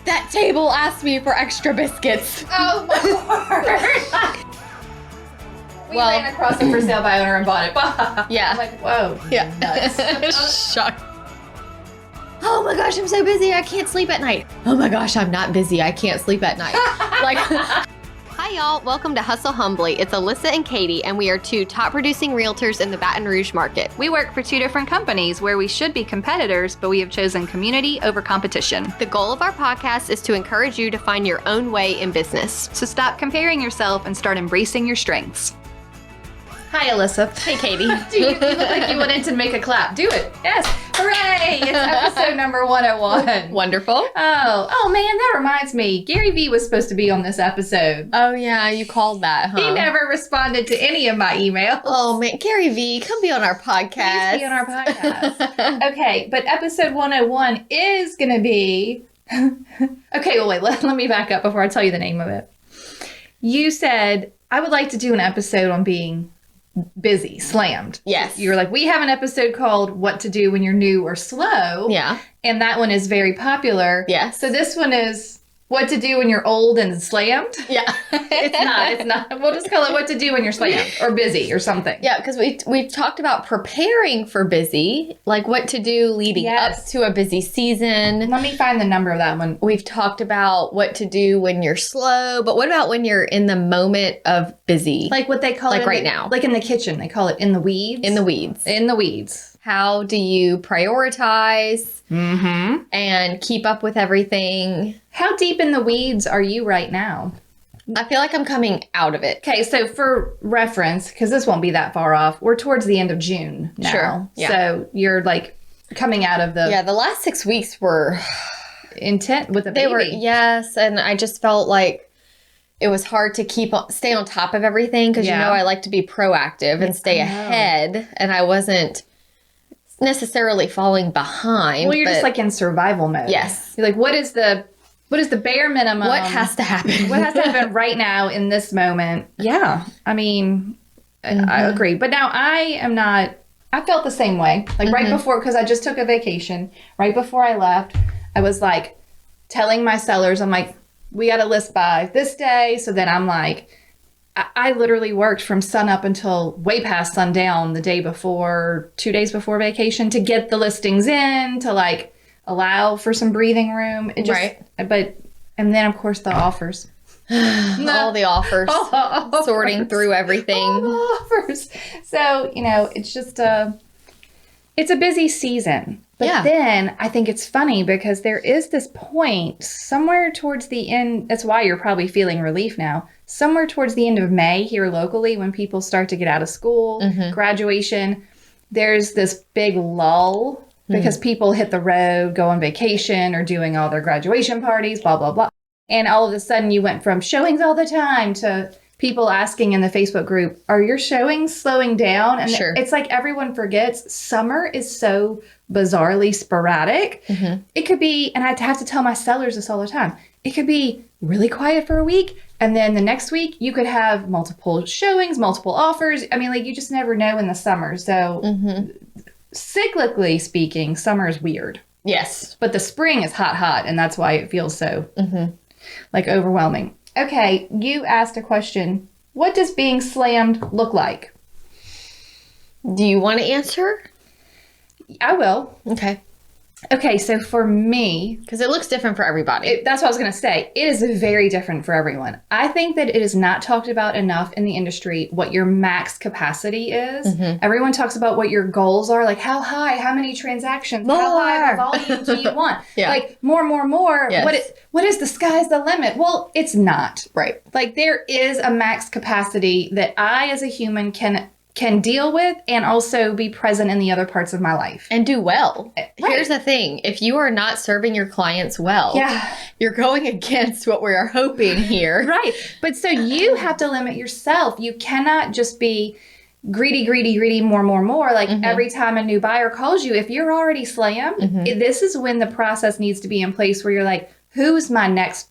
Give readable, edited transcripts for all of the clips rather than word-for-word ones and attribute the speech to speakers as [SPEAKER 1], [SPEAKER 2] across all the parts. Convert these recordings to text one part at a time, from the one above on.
[SPEAKER 1] That table asked me for extra biscuits.
[SPEAKER 2] Oh my word. We ran across a for sale by owner and bought it.
[SPEAKER 1] Yeah.
[SPEAKER 2] I'm like, whoa.
[SPEAKER 1] Yeah.
[SPEAKER 2] Nuts.
[SPEAKER 1] Shocked. Oh my gosh, I'm so busy. I can't sleep at night. Oh my gosh, I'm not busy. I can't sleep at night. Hi, y'all. Welcome to Hustle Humbly. It's Alyssa and Katie, and we are two top producing realtors in the Baton Rouge market.
[SPEAKER 3] We work for two different companies where we should be competitors, but we have chosen community over competition.
[SPEAKER 1] The goal of our podcast is to encourage you to find your own way in business.
[SPEAKER 3] So stop comparing yourself and start embracing your strengths.
[SPEAKER 2] Hi, Alyssa.
[SPEAKER 1] Hey, Katie.
[SPEAKER 2] You look like you wanted to make a clap. Do it. Yes. Hooray. It's episode number 101.
[SPEAKER 1] Wonderful.
[SPEAKER 2] Oh man, that reminds me. Gary Vee was supposed to be on this episode.
[SPEAKER 1] Oh, yeah, you called that, huh?
[SPEAKER 2] He never responded to any of my emails.
[SPEAKER 1] Oh, man. Gary Vee, come be on our podcast.
[SPEAKER 2] Please be on our podcast. Okay, but episode 101 is going to be... Okay, well, wait. Let me back up before I tell you the name of it. You said, I would like to do an episode on being busy, slammed.
[SPEAKER 1] Yes.
[SPEAKER 2] You were like, we have an episode called What to Do When You're New or Slow.
[SPEAKER 1] Yeah.
[SPEAKER 2] And that one is very popular.
[SPEAKER 1] Yes.
[SPEAKER 2] So this one is What to Do When You're Old and Slammed.
[SPEAKER 1] Yeah.
[SPEAKER 2] It's not. We'll just call it What to Do When You're Slammed or Busy or something.
[SPEAKER 1] Yeah, because we've talked about preparing for busy, like what to do leading up to a busy season.
[SPEAKER 2] Let me find the number of that one.
[SPEAKER 1] We've talked about what to do when you're slow, but what about when you're in the moment of busy?
[SPEAKER 2] Like what they call it.
[SPEAKER 1] Like right now.
[SPEAKER 2] Like in the kitchen. They call it in the weeds.
[SPEAKER 1] In the weeds.
[SPEAKER 2] In the weeds.
[SPEAKER 1] How do you prioritize and keep up with everything?
[SPEAKER 2] How deep in the weeds are you right now?
[SPEAKER 1] I feel like I'm coming out of it.
[SPEAKER 2] Okay, so for reference, because this won't be that far off, we're towards the end of June now.
[SPEAKER 1] Sure. Yeah.
[SPEAKER 2] So you're like coming out of the...
[SPEAKER 1] Yeah, the last 6 weeks were...
[SPEAKER 2] intent with a baby.
[SPEAKER 1] They were, yes, and I just felt like it was hard to stay on top of everything because, you know, I like to be proactive and stay ahead, and I wasn't necessarily falling behind.
[SPEAKER 2] Well, you're just like in survival mode.
[SPEAKER 1] Yes.
[SPEAKER 2] You're like, what is the bare minimum?
[SPEAKER 1] What has to happen?
[SPEAKER 2] What has to happen right now in this moment? Yeah. I mean, I agree. But now I felt the same way. Like right before, because I just took a vacation, right before I left, I was like telling my sellers, I'm like, we got to list by this day. So then I'm like, I literally worked from sun up until way past sundown the day before, 2 days before vacation to get the listings in, to like allow for some breathing room. It just, and then of course the offers.
[SPEAKER 1] All the offers. Sorting through everything.
[SPEAKER 2] All the offers. So, you know, it's just it's a busy season. But then I think it's funny because there is this point somewhere towards the end. That's why you're probably feeling relief now. Somewhere towards the end of May here locally, when people start to get out of school, graduation, there's this big lull because people hit the road, go on vacation, or doing all their graduation parties, blah, blah, blah. And all of a sudden you went from showings all the time to people asking in the Facebook group, are your showings slowing down? And it's like everyone forgets summer is so bizarrely sporadic. It could be, and I have to tell my sellers this all the time, it could be really quiet for a week. And then the next week you could have multiple showings, multiple offers. I mean, like you just never know in the summer. So cyclically speaking, summer is weird.
[SPEAKER 1] Yes.
[SPEAKER 2] But the spring is hot. And that's why it feels so like overwhelming. Okay, you asked a question. What does being slammed look like?
[SPEAKER 1] Do you want to answer?
[SPEAKER 2] I will.
[SPEAKER 1] Okay,
[SPEAKER 2] so for me...
[SPEAKER 1] because it looks different for everybody.
[SPEAKER 2] That's what I was going to say. It is very different for everyone. I think that it is not talked about enough in the industry what your max capacity is. Everyone talks about what your goals are, like how high, how many transactions, how high of a volume do you want? Like more.
[SPEAKER 1] Yes.
[SPEAKER 2] What is the sky's the limit? Well, it's not.
[SPEAKER 1] Right.
[SPEAKER 2] Like there is a max capacity that I as a human can deal with and also be present in the other parts of my life.
[SPEAKER 1] And do well. Here's the thing. If you are not serving your clients well, you're going against what we are hoping here.
[SPEAKER 2] Right. But so you have to limit yourself. You cannot just be greedy, more. Like every time a new buyer calls you, if you're already slammed, this is when the process needs to be in place where you're like, who's my next?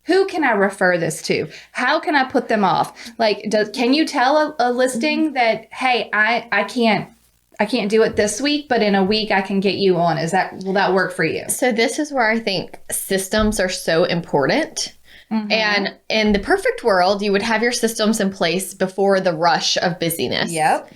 [SPEAKER 2] Who can I refer this to? How can I put them off? Like, can you tell a listing that, hey, I I can't do it this week, but in a week I can get you on. Will that work for you?
[SPEAKER 1] So this is where I think systems are so important. And in the perfect world, you would have your systems in place before the rush of busyness.
[SPEAKER 2] Yep.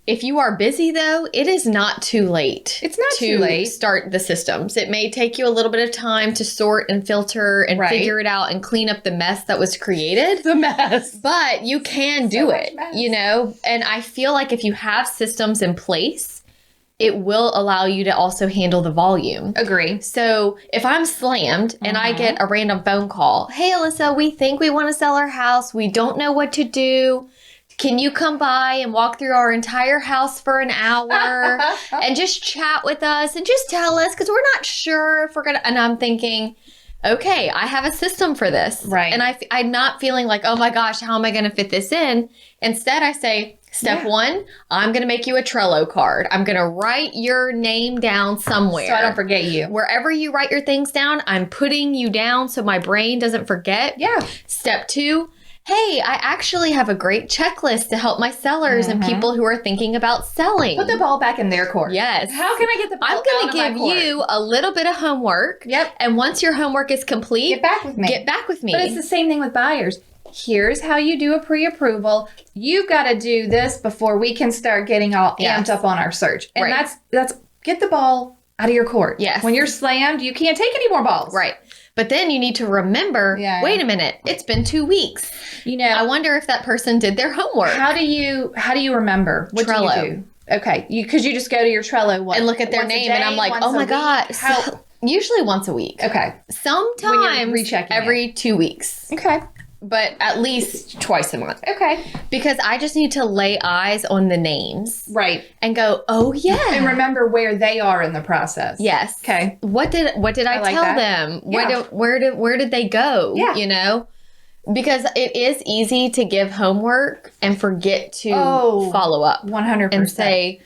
[SPEAKER 1] If you are busy, though, it is not too late.
[SPEAKER 2] It's not too late.
[SPEAKER 1] Start the systems. It may take you a little bit of time to sort and filter and figure it out and clean up the mess that was created.
[SPEAKER 2] The mess.
[SPEAKER 1] But you can do it, you know? And I feel like if you have systems in place, it will allow you to also handle the volume.
[SPEAKER 2] Agree.
[SPEAKER 1] So if I'm slammed and I get a random phone call, hey, Alyssa, we think we want to sell our house. We don't know what to do. Can you come by and walk through our entire house for an hour and just chat with us and just tell us, because we're not sure if we're going to, and I'm thinking, okay, I have a system for this.
[SPEAKER 2] Right.
[SPEAKER 1] And I'm not feeling like, oh my gosh, how am I going to fit this in? Instead, I say, step one, I'm going to make you a Trello card. I'm going to write your name down somewhere.
[SPEAKER 2] So I don't forget you.
[SPEAKER 1] Wherever you write your things down, I'm putting you down so my brain doesn't forget.
[SPEAKER 2] Yeah.
[SPEAKER 1] Step two, hey, I actually have a great checklist to help my sellers and people who are thinking about selling.
[SPEAKER 2] Put the ball back in their court.
[SPEAKER 1] Yes.
[SPEAKER 2] How can I get the ball
[SPEAKER 1] I'm going
[SPEAKER 2] out
[SPEAKER 1] to
[SPEAKER 2] of
[SPEAKER 1] give
[SPEAKER 2] my court?
[SPEAKER 1] you a little bit of homework.
[SPEAKER 2] Yep.
[SPEAKER 1] And once your homework is complete,
[SPEAKER 2] Get back with me.
[SPEAKER 1] Get back with me.
[SPEAKER 2] But it's the same thing with buyers. Here's how you do a pre-approval. You've got to do this before we can start getting all amped up on our search. And that's get the ball out of your court.
[SPEAKER 1] Yes.
[SPEAKER 2] When you're slammed, you can't take any more balls.
[SPEAKER 1] Right. But then you need to remember, wait a minute, it's been 2 weeks.
[SPEAKER 2] You know,
[SPEAKER 1] I wonder if that person did their homework.
[SPEAKER 2] How do you remember? What
[SPEAKER 1] Trello.
[SPEAKER 2] do you do? Okay. Because you just go to your Trello
[SPEAKER 1] and look at their name and I'm like, oh my God. Usually once a week.
[SPEAKER 2] Okay.
[SPEAKER 1] Sometimes every 2 weeks.
[SPEAKER 2] Okay.
[SPEAKER 1] But at least twice a month.
[SPEAKER 2] Okay.
[SPEAKER 1] Because I just need to lay eyes on the names.
[SPEAKER 2] Right.
[SPEAKER 1] And go, oh yeah.
[SPEAKER 2] And remember where they are in the process.
[SPEAKER 1] Yes.
[SPEAKER 2] Okay.
[SPEAKER 1] What did I
[SPEAKER 2] like
[SPEAKER 1] tell
[SPEAKER 2] that.
[SPEAKER 1] them?
[SPEAKER 2] Yeah.
[SPEAKER 1] Where did they go?
[SPEAKER 2] Yeah.
[SPEAKER 1] You know? Because it is easy to give homework and forget to follow up.
[SPEAKER 2] 100%.
[SPEAKER 1] And say,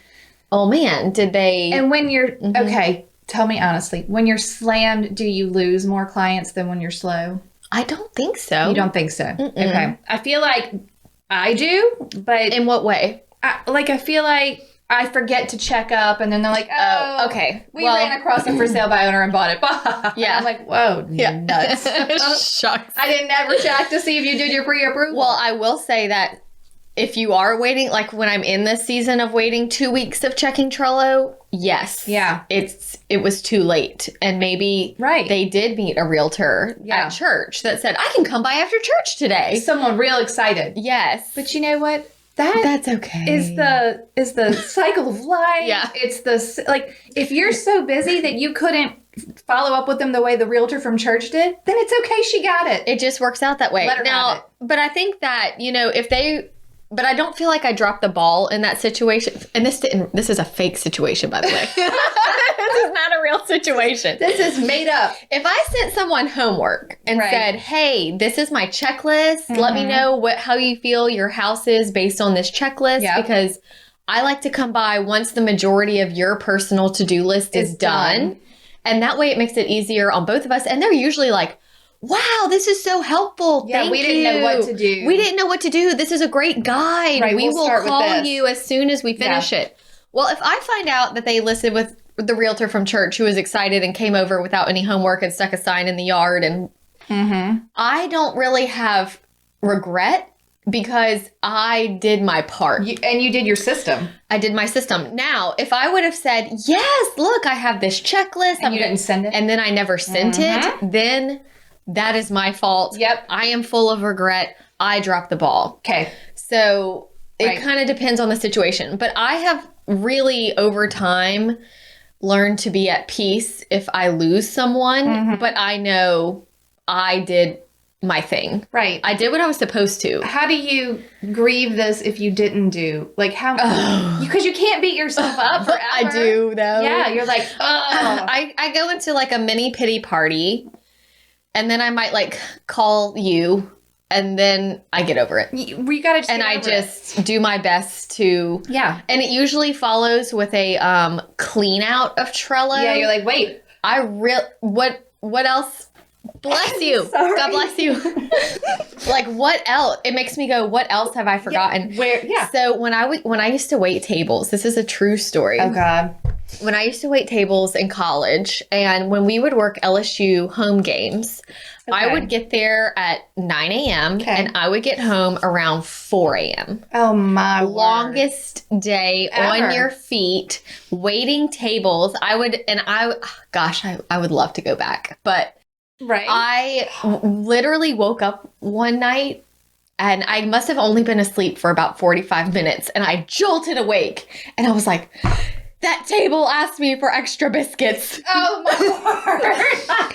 [SPEAKER 1] oh man, did they...
[SPEAKER 2] And when you're... Okay, tell me honestly. When you're slammed, do you lose more clients than when you're slow?
[SPEAKER 1] I don't think so.
[SPEAKER 2] You don't think so? Okay. I feel like I do, but...
[SPEAKER 1] In what way?
[SPEAKER 2] I feel like I forget to check up, and then they're like, oh,
[SPEAKER 1] okay.
[SPEAKER 2] We ran across a for sale by owner and bought it.
[SPEAKER 1] Yeah.
[SPEAKER 2] I'm like, whoa, nuts.
[SPEAKER 1] Shucks.
[SPEAKER 2] I didn't ever check to see if you did your pre-approval.
[SPEAKER 1] Well, I will say that if you are waiting, like when I'm in this season of waiting 2 weeks of checking Trello, yes.
[SPEAKER 2] Yeah.
[SPEAKER 1] It was too late. And maybe they did meet a realtor at church that said, I can come by after church today.
[SPEAKER 2] Someone real excited.
[SPEAKER 1] Yes.
[SPEAKER 2] But you know what? That's
[SPEAKER 1] okay.
[SPEAKER 2] Is the cycle of life.
[SPEAKER 1] Yeah.
[SPEAKER 2] It's if you're so busy that you couldn't follow up with them the way the realtor from church did, then it's okay. She got it.
[SPEAKER 1] It just works out that way.
[SPEAKER 2] Let her have it.
[SPEAKER 1] But I think that, but I don't feel like I dropped the ball in that situation. And this is a fake situation, by the way. This is not a real situation.
[SPEAKER 2] This is made up.
[SPEAKER 1] If I sent someone homework and said, hey, this is my checklist. Let me know how you feel your house is based on this checklist.
[SPEAKER 2] Yep.
[SPEAKER 1] Because I like to come by once the majority of your personal to-do list is done. And that way it makes it easier on both of us. And they're usually like, wow, this is so helpful.
[SPEAKER 2] Yeah,
[SPEAKER 1] Thank
[SPEAKER 2] we didn't know what to do.
[SPEAKER 1] We didn't know what to do. This is a great guide.
[SPEAKER 2] Right,
[SPEAKER 1] we
[SPEAKER 2] we'll
[SPEAKER 1] will call you as soon as we finish
[SPEAKER 2] Yeah.
[SPEAKER 1] it. Well, if I find out that they listed with the realtor from church who was excited and came over without any homework and stuck a sign in the yard, and I don't really have regret because I did my part.
[SPEAKER 2] And you did your system.
[SPEAKER 1] I did my system. Now, if I would have said, yes, look, I have this checklist.
[SPEAKER 2] And you didn't send it?
[SPEAKER 1] And then I never sent it, then that is my fault.
[SPEAKER 2] Yep.
[SPEAKER 1] I am full of regret. I dropped the ball.
[SPEAKER 2] Okay.
[SPEAKER 1] So it kind of depends on the situation. But I have really, over time, learned to be at peace if I lose someone. But I know I did my thing.
[SPEAKER 2] Right.
[SPEAKER 1] I did what I was supposed to.
[SPEAKER 2] How do you grieve this if you didn't do? Like how? Because you can't beat yourself up forever.
[SPEAKER 1] I do, though.
[SPEAKER 2] Yeah, you're like, oh.
[SPEAKER 1] I go into like a mini pity party, and then I might like call you, and then I get over it.
[SPEAKER 2] You gotta just
[SPEAKER 1] and
[SPEAKER 2] get
[SPEAKER 1] I
[SPEAKER 2] over
[SPEAKER 1] just do my best to and it usually follows with a clean out of Trello.
[SPEAKER 2] Yeah, you're like, wait,
[SPEAKER 1] what else Bless you.
[SPEAKER 2] Sorry.
[SPEAKER 1] God bless you. Like, what else? It makes me go, what else have I forgotten?
[SPEAKER 2] Yeah.
[SPEAKER 1] So when I used to wait tables, this is a true story.
[SPEAKER 2] Oh, God.
[SPEAKER 1] When I used to wait tables in college, and when we would work LSU home games, I would get there at 9 a.m. and I would get home around 4 a.m.
[SPEAKER 2] Oh, my
[SPEAKER 1] Longest day
[SPEAKER 2] Ever.
[SPEAKER 1] on your feet, waiting tables. I would love to go back. But
[SPEAKER 2] Right.
[SPEAKER 1] I literally woke up one night and I must have only been asleep for about 45 minutes and I jolted awake and I was like, that table asked me for extra biscuits.
[SPEAKER 2] Oh, my word.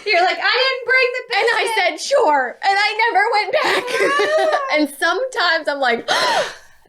[SPEAKER 2] You're like, I didn't bring the biscuits.
[SPEAKER 1] And I said, sure. And I never went back. And sometimes I'm like,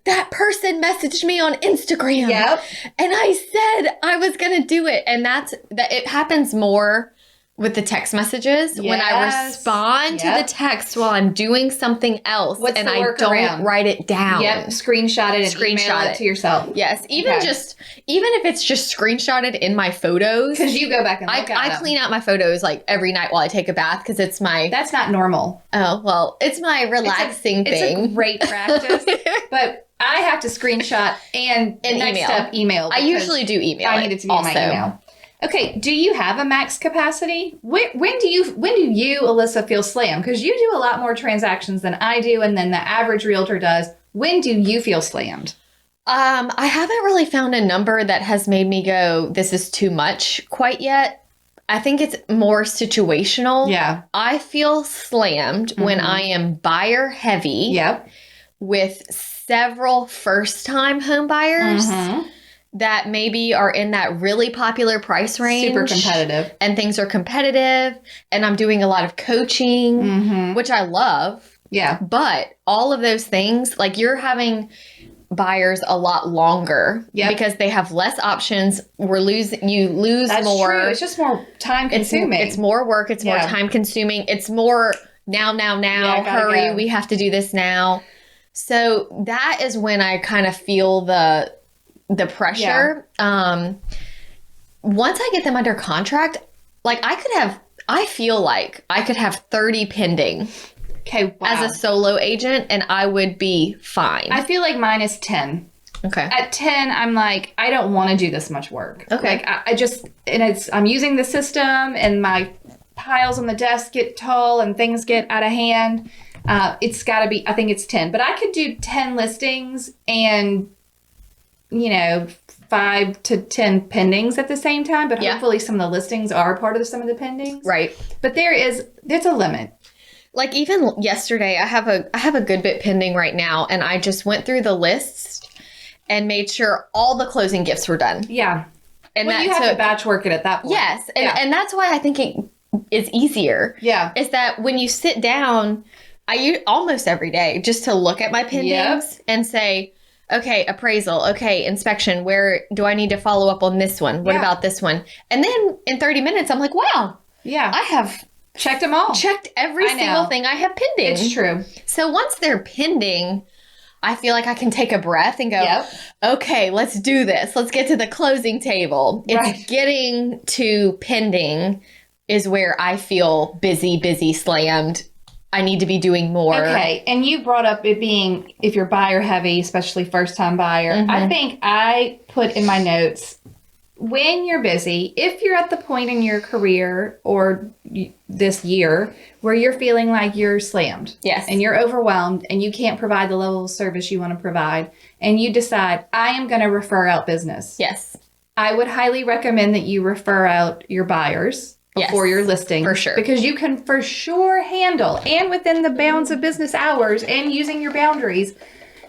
[SPEAKER 1] that person messaged me on Instagram.
[SPEAKER 2] Yep.
[SPEAKER 1] And I said I was going to do it. And it happens more with the text messages when I respond to the text while I'm doing something else and I don't write it down.
[SPEAKER 2] Yep, screenshot it and email it to yourself.
[SPEAKER 1] Yes, even if it's just screenshotted in my photos.
[SPEAKER 2] Because you go back and look at
[SPEAKER 1] I
[SPEAKER 2] them.
[SPEAKER 1] clean out my photos like every night while I take a bath because it's my...
[SPEAKER 2] That's not normal.
[SPEAKER 1] Oh, well, it's my relaxing thing.
[SPEAKER 2] It's a great practice, but I have to screenshot and next
[SPEAKER 1] email.
[SPEAKER 2] step email.
[SPEAKER 1] I usually do email.
[SPEAKER 2] I need it to be in my email. Okay, do you have a max capacity? When do you, Alyssa, feel slammed? Because you do a lot more transactions than I do, and then the average realtor does. When do you feel slammed?
[SPEAKER 1] I haven't really found a number that has made me go, this is too much quite yet. I think it's more situational.
[SPEAKER 2] Yeah.
[SPEAKER 1] I feel slammed when I am buyer heavy.
[SPEAKER 2] Yep.
[SPEAKER 1] With several first-time home buyers. That maybe are in that really popular price range.
[SPEAKER 2] Super competitive.
[SPEAKER 1] And things are competitive. And I'm doing a lot of coaching, which I love.
[SPEAKER 2] Yeah.
[SPEAKER 1] But all of those things, like you're having buyers a lot longer because they have less options. You lose
[SPEAKER 2] That's
[SPEAKER 1] more.
[SPEAKER 2] True. It's just more time consuming.
[SPEAKER 1] It's more work. It's more time consuming. It's more now, hurry.
[SPEAKER 2] Go.
[SPEAKER 1] We have to do this now. So that is when I kind of feel the pressure. Once I get them under contract, like I feel like I could have 30 pending as a solo agent and I would be fine.
[SPEAKER 2] I feel like mine is 10.
[SPEAKER 1] Okay.
[SPEAKER 2] At 10, I'm like, I don't want to do this much work.
[SPEAKER 1] Okay.
[SPEAKER 2] Like I'm using the system and my piles on the desk get tall and things get out of hand. It's got to be, I think it's 10. But I could do 10 listings and 5 to 10 pendings at the same time, but hopefully some of the listings are part of some of the pendings.
[SPEAKER 1] Right.
[SPEAKER 2] But there's a limit.
[SPEAKER 1] Like even yesterday, I have a good bit pending right now, and I just went through the list and made sure all the closing gifts were done.
[SPEAKER 2] Yeah.
[SPEAKER 1] And
[SPEAKER 2] you have to batch work it at that point.
[SPEAKER 1] Yes. And that's why I think it is easier.
[SPEAKER 2] Yeah.
[SPEAKER 1] Is that when you sit down, I use almost every day just to look at my pendings and say, okay, appraisal. Okay, inspection. Where do I need to follow up on this one? What about this one? And then in 30 minutes, I'm like, wow. Yeah. I have
[SPEAKER 2] checked them all.
[SPEAKER 1] Checked every single thing I have pending.
[SPEAKER 2] It's true.
[SPEAKER 1] So once they're pending, I feel like I can take a breath and go, okay, let's do this. Let's get to the closing table. It's getting to pending is where I feel busy, slammed. I need to be doing more.
[SPEAKER 2] Okay. And you brought up it being, if you're buyer heavy, especially first time buyer, I think I put in my notes, when you're busy, if you're at the point in your career or this year where you're feeling like you're slammed.
[SPEAKER 1] Yes.
[SPEAKER 2] And you're overwhelmed and you can't provide the level of service you want to provide, and you decide, I am going to refer out business.
[SPEAKER 1] Yes.
[SPEAKER 2] I would highly recommend that you refer out your buyers before your listing.
[SPEAKER 1] For sure.
[SPEAKER 2] Because you can for sure handle, and within the bounds of business hours and using your boundaries,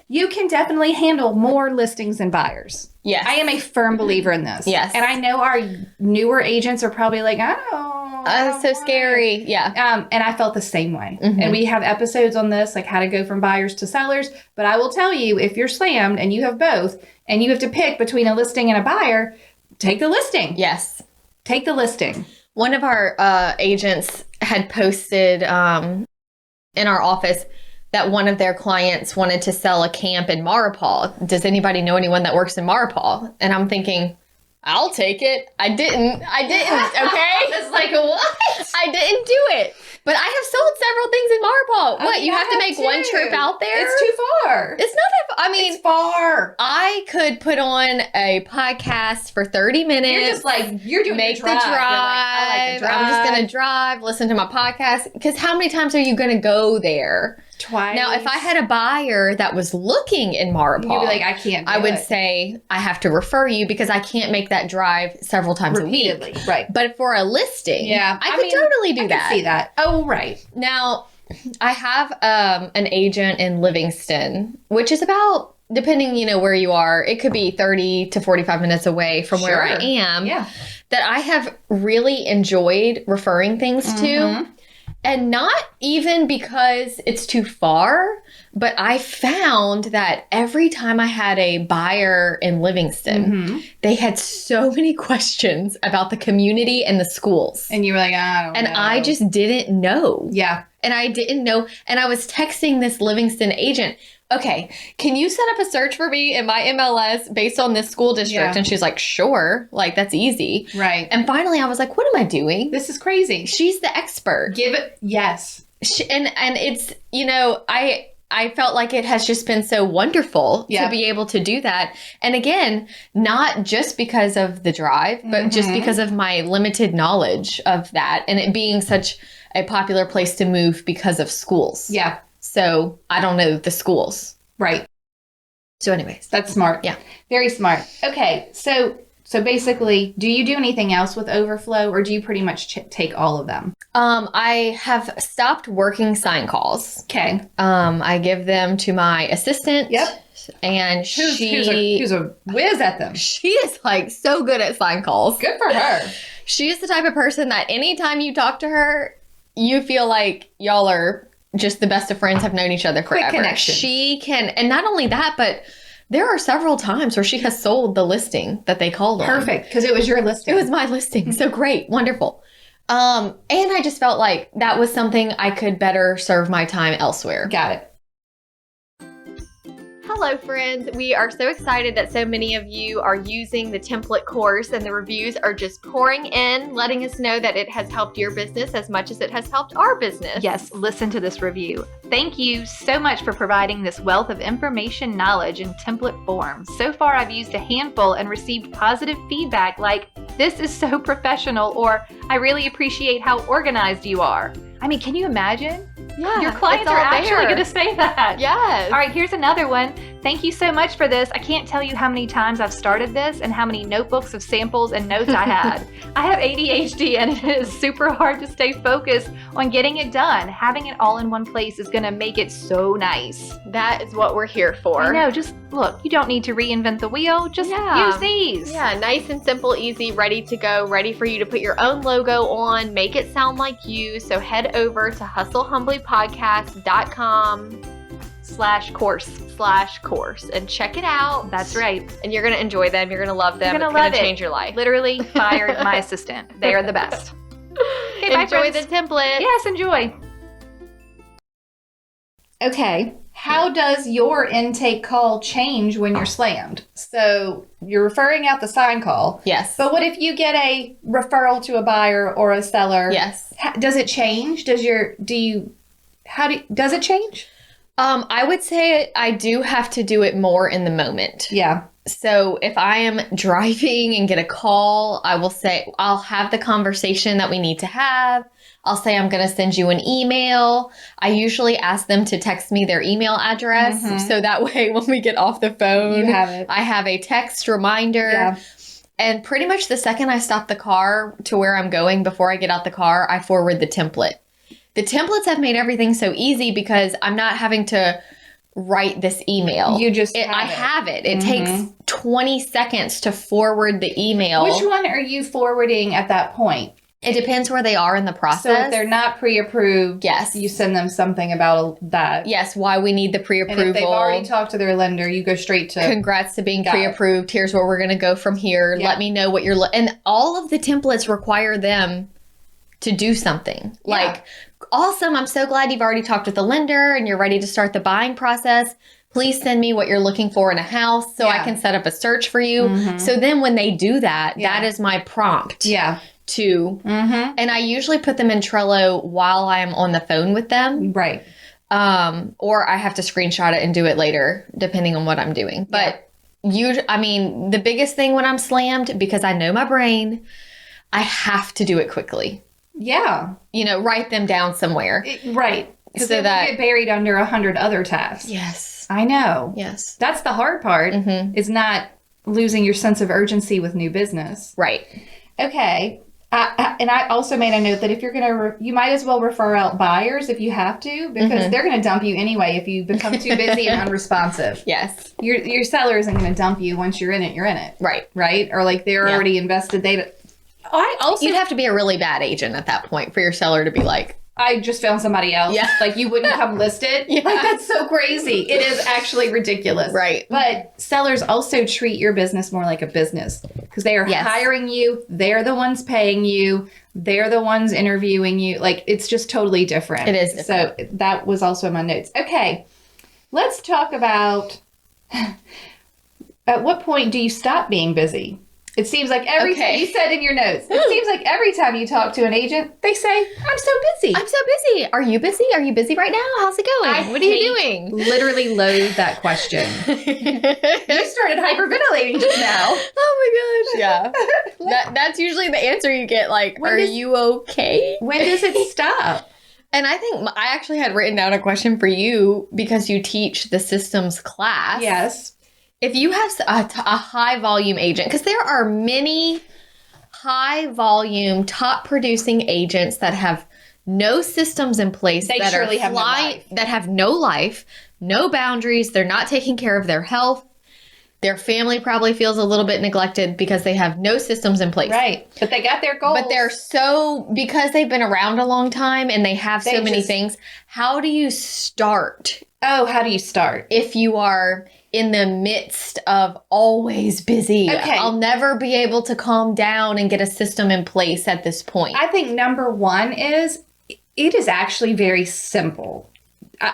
[SPEAKER 2] you can definitely handle more listings than buyers.
[SPEAKER 1] Yes.
[SPEAKER 2] I am a firm believer in this.
[SPEAKER 1] Yes.
[SPEAKER 2] And I know our newer agents are probably like,
[SPEAKER 1] that's so scary. Yeah.
[SPEAKER 2] And I felt the same way. And we have episodes on this, like how to go from buyers to sellers. But I will tell you, if you're slammed and you have both, and you have to pick between a listing and a buyer, take the listing.
[SPEAKER 1] Yes.
[SPEAKER 2] Take the listing.
[SPEAKER 1] One of our agents had posted in our office that one of their clients wanted to sell a camp in Maripal. Does anybody know anyone that works in Maripal? And I'm thinking, I'll take it. I didn't. Okay.
[SPEAKER 2] It's like, what?
[SPEAKER 1] I didn't do it. But I have sold several things in Marpole.
[SPEAKER 2] Oh,
[SPEAKER 1] What, you
[SPEAKER 2] yeah,
[SPEAKER 1] have to make one trip out there?
[SPEAKER 2] It's too far.
[SPEAKER 1] It's not that far. I mean,
[SPEAKER 2] It's far.
[SPEAKER 1] I could put on a podcast for 30 minutes.
[SPEAKER 2] You're just like, you're doing
[SPEAKER 1] make
[SPEAKER 2] the drive.
[SPEAKER 1] the drive.
[SPEAKER 2] I like the drive.
[SPEAKER 1] I'm just going to drive, listen to my podcast. Because how many times are you going to go there?
[SPEAKER 2] Twice.
[SPEAKER 1] Now, if I had a buyer that was looking in Marpole,
[SPEAKER 2] you'd be like, I can't do
[SPEAKER 1] I would
[SPEAKER 2] it.
[SPEAKER 1] say I have to refer you because I can't make that drive several times
[SPEAKER 2] Repeatedly.
[SPEAKER 1] a week.
[SPEAKER 2] Right.
[SPEAKER 1] But for a listing,
[SPEAKER 2] Yeah.
[SPEAKER 1] I could totally do
[SPEAKER 2] I
[SPEAKER 1] that.
[SPEAKER 2] can see that. Oh, right.
[SPEAKER 1] Now, I have an agent in Livingston, which is about, depending, where you are, it could be 30 to 45 minutes away from where I am, that I have really enjoyed referring things to. And not even because it's too far, but I found that every time I had a buyer in Livingston, they had so many questions about the community and the schools.
[SPEAKER 2] And you were like, I don't know.
[SPEAKER 1] And I just didn't know.
[SPEAKER 2] Yeah.
[SPEAKER 1] And I didn't know. And I was texting this Livingston agent, okay, can you set up a search for me in my MLS based on this school district?
[SPEAKER 2] Yeah.
[SPEAKER 1] And she's like, sure. Like, that's easy.
[SPEAKER 2] Right.
[SPEAKER 1] And finally, I was like, what am I doing?
[SPEAKER 2] This is crazy.
[SPEAKER 1] She's the expert.
[SPEAKER 2] Give it. Yes.
[SPEAKER 1] And it's, I felt like it has just been so wonderful to be able to do that. And again, not just because of the drive, but just because of my limited knowledge of that and it being such a popular place to move because of schools.
[SPEAKER 2] Yeah.
[SPEAKER 1] So I don't know the schools.
[SPEAKER 2] Right.
[SPEAKER 1] So anyways.
[SPEAKER 2] That's smart.
[SPEAKER 1] Yeah.
[SPEAKER 2] Very smart. Okay. So basically, do you do anything else with overflow or do you pretty much take all of them?
[SPEAKER 1] I have stopped working sign calls.
[SPEAKER 2] Okay.
[SPEAKER 1] I give them to my assistant.
[SPEAKER 2] Yep.
[SPEAKER 1] And
[SPEAKER 2] who's a whiz at them.
[SPEAKER 1] She is like so good at sign calls.
[SPEAKER 2] Good for her.
[SPEAKER 1] She is the type of person that anytime you talk to her, you feel like y'all are just the best of friends, have known each other forever.
[SPEAKER 2] Quick connection.
[SPEAKER 1] She can, and not only that, but there are several times where she has sold the listing that they called on.
[SPEAKER 2] Perfect, because it was your listing.
[SPEAKER 1] It was my listing. So great. Wonderful. And I just felt like that was something I could better serve my time elsewhere.
[SPEAKER 2] Got it.
[SPEAKER 1] Hello, friends. We are so excited that so many of you are using the template course and the reviews are just pouring in, letting us know that it has helped your business as much as it has helped our business.
[SPEAKER 3] Yes, listen to this review. Thank you so much for providing this wealth of information, knowledge, in template form. So far, I've used a handful and received positive feedback like, this is so professional, or I really appreciate how organized you are. I mean, can you imagine?
[SPEAKER 1] Yeah,
[SPEAKER 3] Your clients are actually going to say that.
[SPEAKER 1] Yes.
[SPEAKER 3] All right, here's another one. Thank you so much for this. I can't tell you how many times I've started this and how many notebooks of samples and notes I had. I have ADHD and it is super hard to stay focused on getting it done. Having it all in one place is going to make it so nice.
[SPEAKER 1] That is what we're here for.
[SPEAKER 3] I know, just look, you don't need to reinvent the wheel. Just use these.
[SPEAKER 1] Yeah, nice and simple, easy, ready to go, ready for you to put your own logo on, make it sound like you. So head over to hustlehumblypodcast.com/course and check it out.
[SPEAKER 3] That's right.
[SPEAKER 1] And you're going to enjoy them. You're going to love them.
[SPEAKER 3] You're
[SPEAKER 1] It's
[SPEAKER 3] gonna
[SPEAKER 1] going
[SPEAKER 3] love
[SPEAKER 1] to
[SPEAKER 3] it.
[SPEAKER 1] change your life.
[SPEAKER 3] Literally fired my assistant. They are the best. Okay, bye,
[SPEAKER 1] Enjoy the
[SPEAKER 3] friends.
[SPEAKER 1] template.
[SPEAKER 3] Yes, enjoy.
[SPEAKER 2] Okay. How does your intake call change when you're slammed? So you're referring out the sign call.
[SPEAKER 1] Yes.
[SPEAKER 2] But what if you get a referral to a buyer or a seller?
[SPEAKER 1] Yes.
[SPEAKER 2] Does it change? Does it change?
[SPEAKER 1] I would say I do have to do it more in the moment.
[SPEAKER 2] Yeah.
[SPEAKER 1] So if I am driving and get a call, I will say, I'll have the conversation that we need to have. I'll say, I'm going to send you an email. I usually ask them to text me their email address. So that way, when we get off the phone,
[SPEAKER 2] You have it.
[SPEAKER 1] I have a text reminder.
[SPEAKER 2] Yeah.
[SPEAKER 1] And pretty much the second I stop the car to where I'm going, before I get out the car, I forward the template. The templates have made everything so easy because I'm not having to write this email.
[SPEAKER 2] You just
[SPEAKER 1] I have it. It takes 20 seconds to forward the email.
[SPEAKER 2] Which one are you forwarding at that point?
[SPEAKER 1] It depends where they are in the process.
[SPEAKER 2] So if they're not pre-approved,
[SPEAKER 1] Yes.
[SPEAKER 2] you send them something about that.
[SPEAKER 1] Yes, why we need the pre-approval.
[SPEAKER 2] And if they've already talked to their lender, you go straight to...
[SPEAKER 1] Congrats to being
[SPEAKER 2] Got it.
[SPEAKER 1] pre-approved. Here's where we're going to go from here.
[SPEAKER 2] Yeah.
[SPEAKER 1] Let me know what you're... and all of the templates require them to do something.
[SPEAKER 2] Yeah.
[SPEAKER 1] Like, awesome, I'm so glad you've already talked with the lender and you're ready to start the buying process. Please send me what you're looking for in a house so I
[SPEAKER 2] Yeah.
[SPEAKER 1] can set up a search for you. So then when they do that,
[SPEAKER 2] Yeah.
[SPEAKER 1] that is my prompt.
[SPEAKER 2] Yeah.
[SPEAKER 1] 2. And I usually put them in Trello while I'm on the phone with them.
[SPEAKER 2] Right.
[SPEAKER 1] Or I have to screenshot it and do it later, depending on what I'm doing. But the biggest thing when I'm slammed, because I know my brain, I have to do it quickly.
[SPEAKER 2] Yeah.
[SPEAKER 1] Write them down somewhere.
[SPEAKER 2] Right. Because
[SPEAKER 1] So
[SPEAKER 2] they will get buried under 100 other tasks.
[SPEAKER 1] Yes.
[SPEAKER 2] I know.
[SPEAKER 1] Yes.
[SPEAKER 2] That's the hard part, is not losing your sense of urgency with new business.
[SPEAKER 1] Right.
[SPEAKER 2] Okay. And I also made a note that if you're going to, you might as well refer out buyers if you have to, because they're going to dump you anyway if you become too busy and unresponsive.
[SPEAKER 1] Yes.
[SPEAKER 2] Your seller isn't going to dump you once you're in it. You're in it.
[SPEAKER 1] Right.
[SPEAKER 2] Right? Or like they're already invested.
[SPEAKER 1] You'd have to be a really bad agent at that point for your seller to be like,
[SPEAKER 2] I just found somebody else.
[SPEAKER 1] Yeah.
[SPEAKER 2] Like you wouldn't come list it.
[SPEAKER 1] Yeah.
[SPEAKER 2] Like that's so crazy. It is actually ridiculous.
[SPEAKER 1] Right.
[SPEAKER 2] But sellers also treat your business more like a business because they are hiring you. They're the ones paying you. They're the ones interviewing you. Like it's just totally different.
[SPEAKER 1] It is different.
[SPEAKER 2] So that was also in my notes. Okay. Let's talk about at what point do you stop being busy? It seems like every time you said in your notes, it seems like every time you talk to an agent, they say, I'm so busy.
[SPEAKER 1] I'm so busy. Are you busy? Are you busy right now? How's it going? What are you doing?
[SPEAKER 2] Literally loathe that question. You started hyperventilating just now.
[SPEAKER 1] Oh my gosh. Yeah. That's usually the answer you get. Like, are you okay?
[SPEAKER 2] When does it stop?
[SPEAKER 1] And I think I actually had written down a question for you because you teach the systems class.
[SPEAKER 2] Yes.
[SPEAKER 1] If you have a high volume agent, because there are many high volume, top producing agents that have no systems in place that have no life, no boundaries. They're not taking care of their health. Their family probably feels a little bit neglected because they have no systems in place.
[SPEAKER 2] Right. But they got their goals.
[SPEAKER 1] But because they've been around a long time and they have so many things, how do you start?
[SPEAKER 2] Oh, how do you start?
[SPEAKER 1] If you are in the midst of always busy.
[SPEAKER 2] Okay.
[SPEAKER 1] I'll never be able to calm down and get a system in place at this point.
[SPEAKER 2] I think number one is it is actually very simple.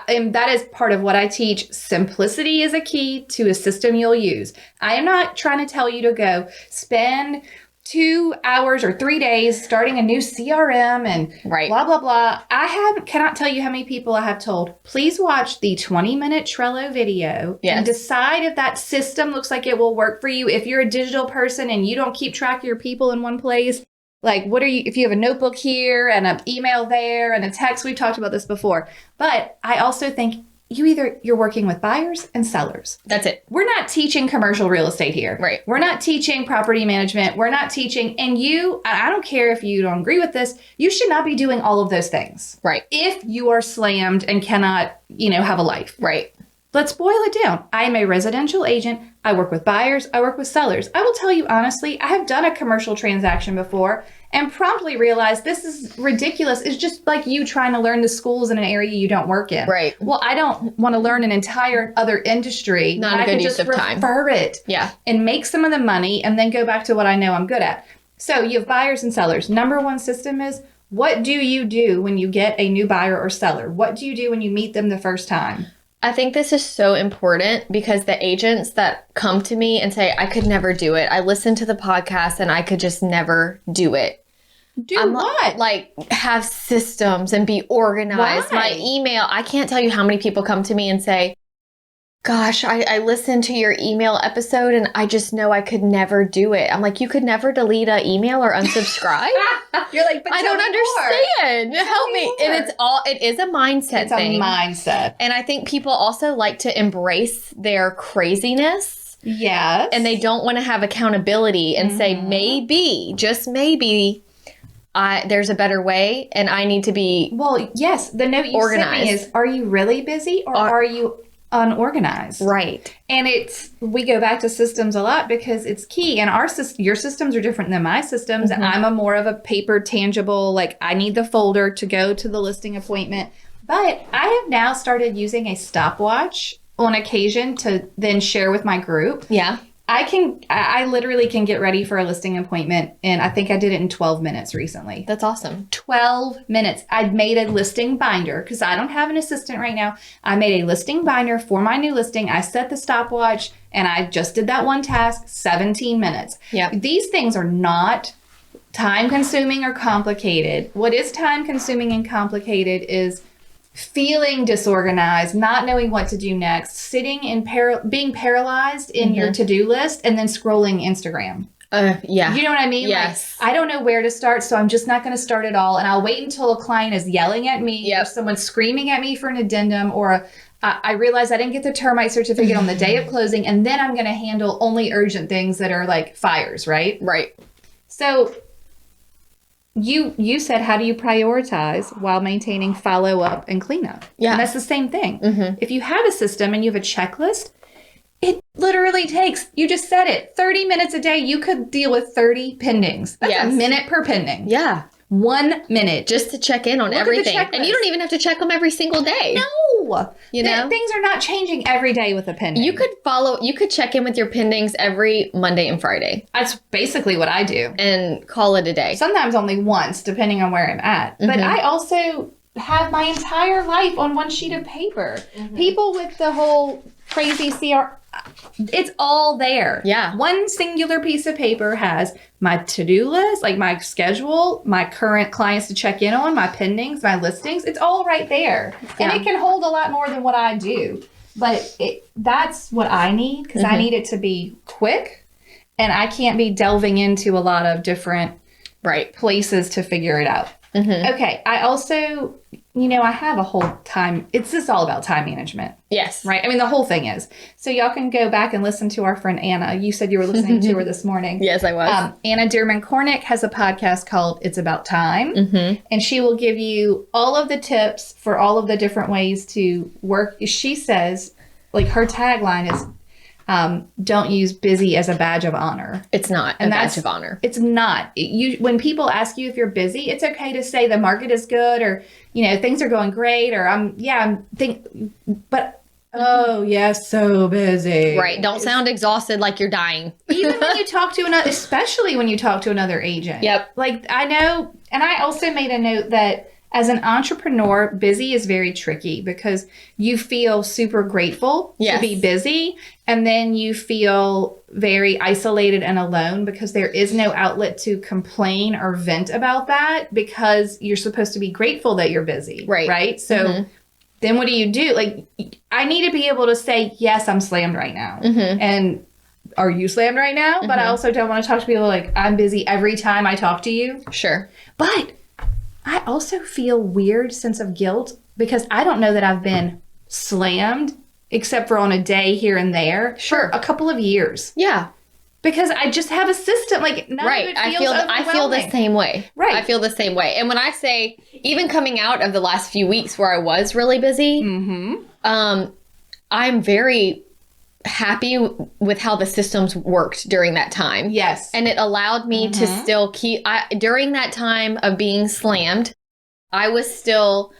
[SPEAKER 2] And that is part of what I teach. Simplicity is a key to a system you'll use. I am not trying to tell you to go spend 2 hours or 3 days starting a new CRM and blah, blah, blah. I cannot tell you how many people I have told, please watch the 20-minute Trello video and decide if that system looks like it will work for you. If you're a digital person and you don't keep track of your people in one place, like if you have a notebook here and an email there and a text, we've talked about this before. But I also think you're working with buyers and sellers.
[SPEAKER 1] That's it.
[SPEAKER 2] We're not teaching commercial real estate here.
[SPEAKER 1] Right.
[SPEAKER 2] We're not teaching property management. We're not teaching, I don't care if you don't agree with this, you should not be doing all of those things.
[SPEAKER 1] Right.
[SPEAKER 2] If you are slammed and cannot, have a life.
[SPEAKER 1] Right.
[SPEAKER 2] Let's boil it down. I am a residential agent. I work with buyers. I work with sellers. I will tell you honestly, I have done a commercial transaction before and promptly realized this is ridiculous. It's just like you trying to learn the schools in an area you don't work in.
[SPEAKER 1] Right.
[SPEAKER 2] Well, I don't want to learn an entire other industry.
[SPEAKER 1] Not a good use of time.
[SPEAKER 2] I can just refer it.
[SPEAKER 1] Yeah.
[SPEAKER 2] And make some of the money and then go back to what I know I'm good at. So you have buyers and sellers. Number one system is, what do you do when you get a new buyer or seller? What do you do when you meet them the first time?
[SPEAKER 1] I think this is so important because the agents that come to me and say, I could never do it. I listened to the podcast and I could just never do it.
[SPEAKER 2] What?
[SPEAKER 1] Like have systems and be organized.
[SPEAKER 2] Why?
[SPEAKER 1] My email, I can't tell you how many people come to me and say, gosh, I listened to your email episode and I just know I could never do it. I'm like, you could never delete an email or unsubscribe?
[SPEAKER 2] You're like, but
[SPEAKER 1] I don't understand. Help me. And it is a mindset thing.
[SPEAKER 2] It's a mindset.
[SPEAKER 1] And I think people also like to embrace their craziness.
[SPEAKER 2] Yes.
[SPEAKER 1] And they don't want to have accountability and say, maybe, just maybe, there's a better way and I need to be
[SPEAKER 2] yes. The note you
[SPEAKER 1] organized.
[SPEAKER 2] sent me is, are you really busy or are you unorganized?
[SPEAKER 1] Right.
[SPEAKER 2] And we go back to systems a lot because it's key. And your systems are different than my systems.
[SPEAKER 1] Mm-hmm.
[SPEAKER 2] I'm a more of a paper tangible, like I need the folder to go to the listing appointment. But I have now started using a stopwatch on occasion to then share with my group.
[SPEAKER 1] Yeah.
[SPEAKER 2] I literally can get ready for a listing appointment. And I think I did it in 12 minutes recently.
[SPEAKER 1] That's awesome.
[SPEAKER 2] 12 minutes. I'd made a listing binder because I don't have an assistant right now. I made a listing binder for my new listing. I set the stopwatch and I just did that one task, 17 minutes.
[SPEAKER 1] Yeah.
[SPEAKER 2] These things are not time consuming or complicated. What is time consuming and complicated is feeling disorganized, not knowing what to do next, sitting in being paralyzed in your to-do list, and then scrolling Instagram.
[SPEAKER 1] Yeah.
[SPEAKER 2] You know what I mean?
[SPEAKER 1] Yes.
[SPEAKER 2] Like, I don't know where to start, so I'm just not going to start at all. And I'll wait until a client is yelling at me or someone's screaming at me for an addendum, or I realize I didn't get the termite certificate on the day of closing, and then I'm going to handle only urgent things that are like fires, right?
[SPEAKER 1] Right.
[SPEAKER 2] So you said, how do you prioritize while maintaining follow-up and cleanup?
[SPEAKER 1] Yeah.
[SPEAKER 2] And that's the same thing. If you have a system and you have a checklist, it literally takes, you just said it, 30 minutes a day. You could deal with 30 pendings. That's a minute per pending.
[SPEAKER 1] Yeah.
[SPEAKER 2] 1 minute.
[SPEAKER 1] Just to check in on everything. And you don't even have to check them every single day.
[SPEAKER 2] No.
[SPEAKER 1] You know?
[SPEAKER 2] Things are not changing every day with a pending.
[SPEAKER 1] You could check in with your pendings every Monday and Friday.
[SPEAKER 2] That's basically what I do.
[SPEAKER 1] And call it a day.
[SPEAKER 2] Sometimes only once, depending on where I'm at. But I also have my entire life on one sheet of paper. People with the whole crazy it's all there.
[SPEAKER 1] Yeah.
[SPEAKER 2] One singular piece of paper has my to-do list, like my schedule, my current clients to check in on, my pendings, my listings. It's all right there.
[SPEAKER 1] Yeah.
[SPEAKER 2] And it can hold a lot more than what I do. But that's what I need, because I need it to be quick, and I can't be delving into a lot of different places to figure it out. Okay. I also, I have a whole time. It's just all about time management.
[SPEAKER 1] Yes.
[SPEAKER 2] Right. I mean, the whole thing is. So y'all can go back and listen to our friend Anna. You said you were listening to her this morning.
[SPEAKER 1] Yes, I was.
[SPEAKER 2] Anna Dearman-Cornick has a podcast called It's About Time. And she will give you all of the tips for all of the different ways to work. She says, like, her tagline is, don't use busy as a badge of honor.
[SPEAKER 1] It's not a badge of honor.
[SPEAKER 2] It's not. When people ask you if you're busy, it's okay to say the market is good, or, things are going great, or oh, yeah, so busy.
[SPEAKER 1] Right. Don't sound exhausted like you're dying.
[SPEAKER 2] Even when you talk to especially when you talk to another agent.
[SPEAKER 1] Yep.
[SPEAKER 2] Like, I know, and I also made a note that as an entrepreneur, busy is very tricky, because you feel super grateful to be busy, and then you feel very isolated and alone because there is no outlet to complain or vent about that, because you're supposed to be grateful that you're busy. Right? So then what do? Like, I need to be able to say, yes, I'm slammed right now. And are you slammed right now? But I also don't want to talk to people like, I'm busy every time I talk to you.
[SPEAKER 1] Sure.
[SPEAKER 2] But I also feel weird sense of guilt, because I don't know that I've been slammed, except for on a day here and there, for a couple of years.
[SPEAKER 1] Yeah.
[SPEAKER 2] Because I just have a system, like, none of it feels
[SPEAKER 1] I feel the same way.
[SPEAKER 2] Right.
[SPEAKER 1] I feel the same way. And when I say, even coming out of the last few weeks where I was really busy, I'm very happy with how the systems worked during that time.
[SPEAKER 2] Yes.
[SPEAKER 1] And it allowed me to still during that time of being slammed, I was still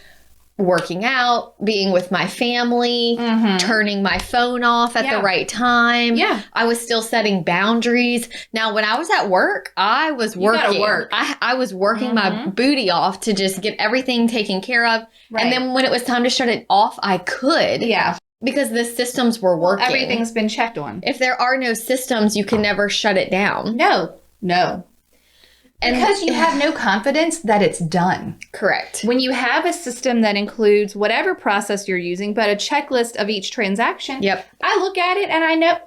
[SPEAKER 1] working out, being with my family, turning my phone off at the right time.
[SPEAKER 2] Yeah.
[SPEAKER 1] I was still setting boundaries. Now, when I was at work, I was working.
[SPEAKER 2] You gotta work.
[SPEAKER 1] I was working my booty off to just get everything taken care of.
[SPEAKER 2] Right.
[SPEAKER 1] And then when it was time to shut it off, I could.
[SPEAKER 2] Yeah.
[SPEAKER 1] Because the systems were working.
[SPEAKER 2] Everything's been checked on.
[SPEAKER 1] If there are no systems, you can never shut it down.
[SPEAKER 2] No. And because you have no confidence that it's done.
[SPEAKER 1] Correct.
[SPEAKER 2] When you have a system that includes whatever process you're using, but a checklist of each transaction, I look at it and I know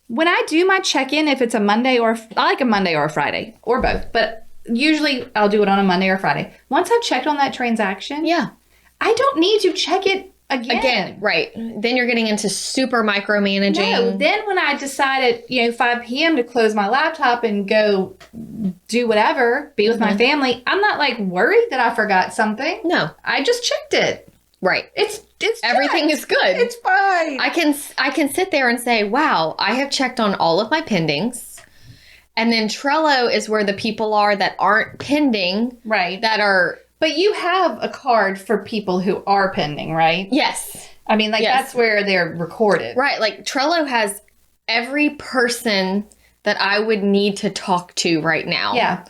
[SPEAKER 2] when I do my check-in, if it's a Monday I like a Monday or a Friday, or both, but usually I'll do it on a Monday or Friday. Once I've checked on that transaction, I don't need to check it again.
[SPEAKER 1] Right. Then you're getting into super micromanaging.
[SPEAKER 2] No, then when I decided, 5 p.m. to close my laptop and go do whatever, be with my family, I'm not like worried that I forgot something.
[SPEAKER 1] No.
[SPEAKER 2] I just checked it.
[SPEAKER 1] Right.
[SPEAKER 2] It's
[SPEAKER 1] everything is good.
[SPEAKER 2] It's fine.
[SPEAKER 1] I can sit there and say, wow, I have checked on all of my pendings. And then Trello is where the people are that aren't pending.
[SPEAKER 2] Right.
[SPEAKER 1] That are...
[SPEAKER 2] But you have a card for people who are pending, right?
[SPEAKER 1] Yes.
[SPEAKER 2] I mean, that's where they're recorded.
[SPEAKER 1] Right. Like, Trello has every person that I would need to talk to right now.
[SPEAKER 2] Yeah.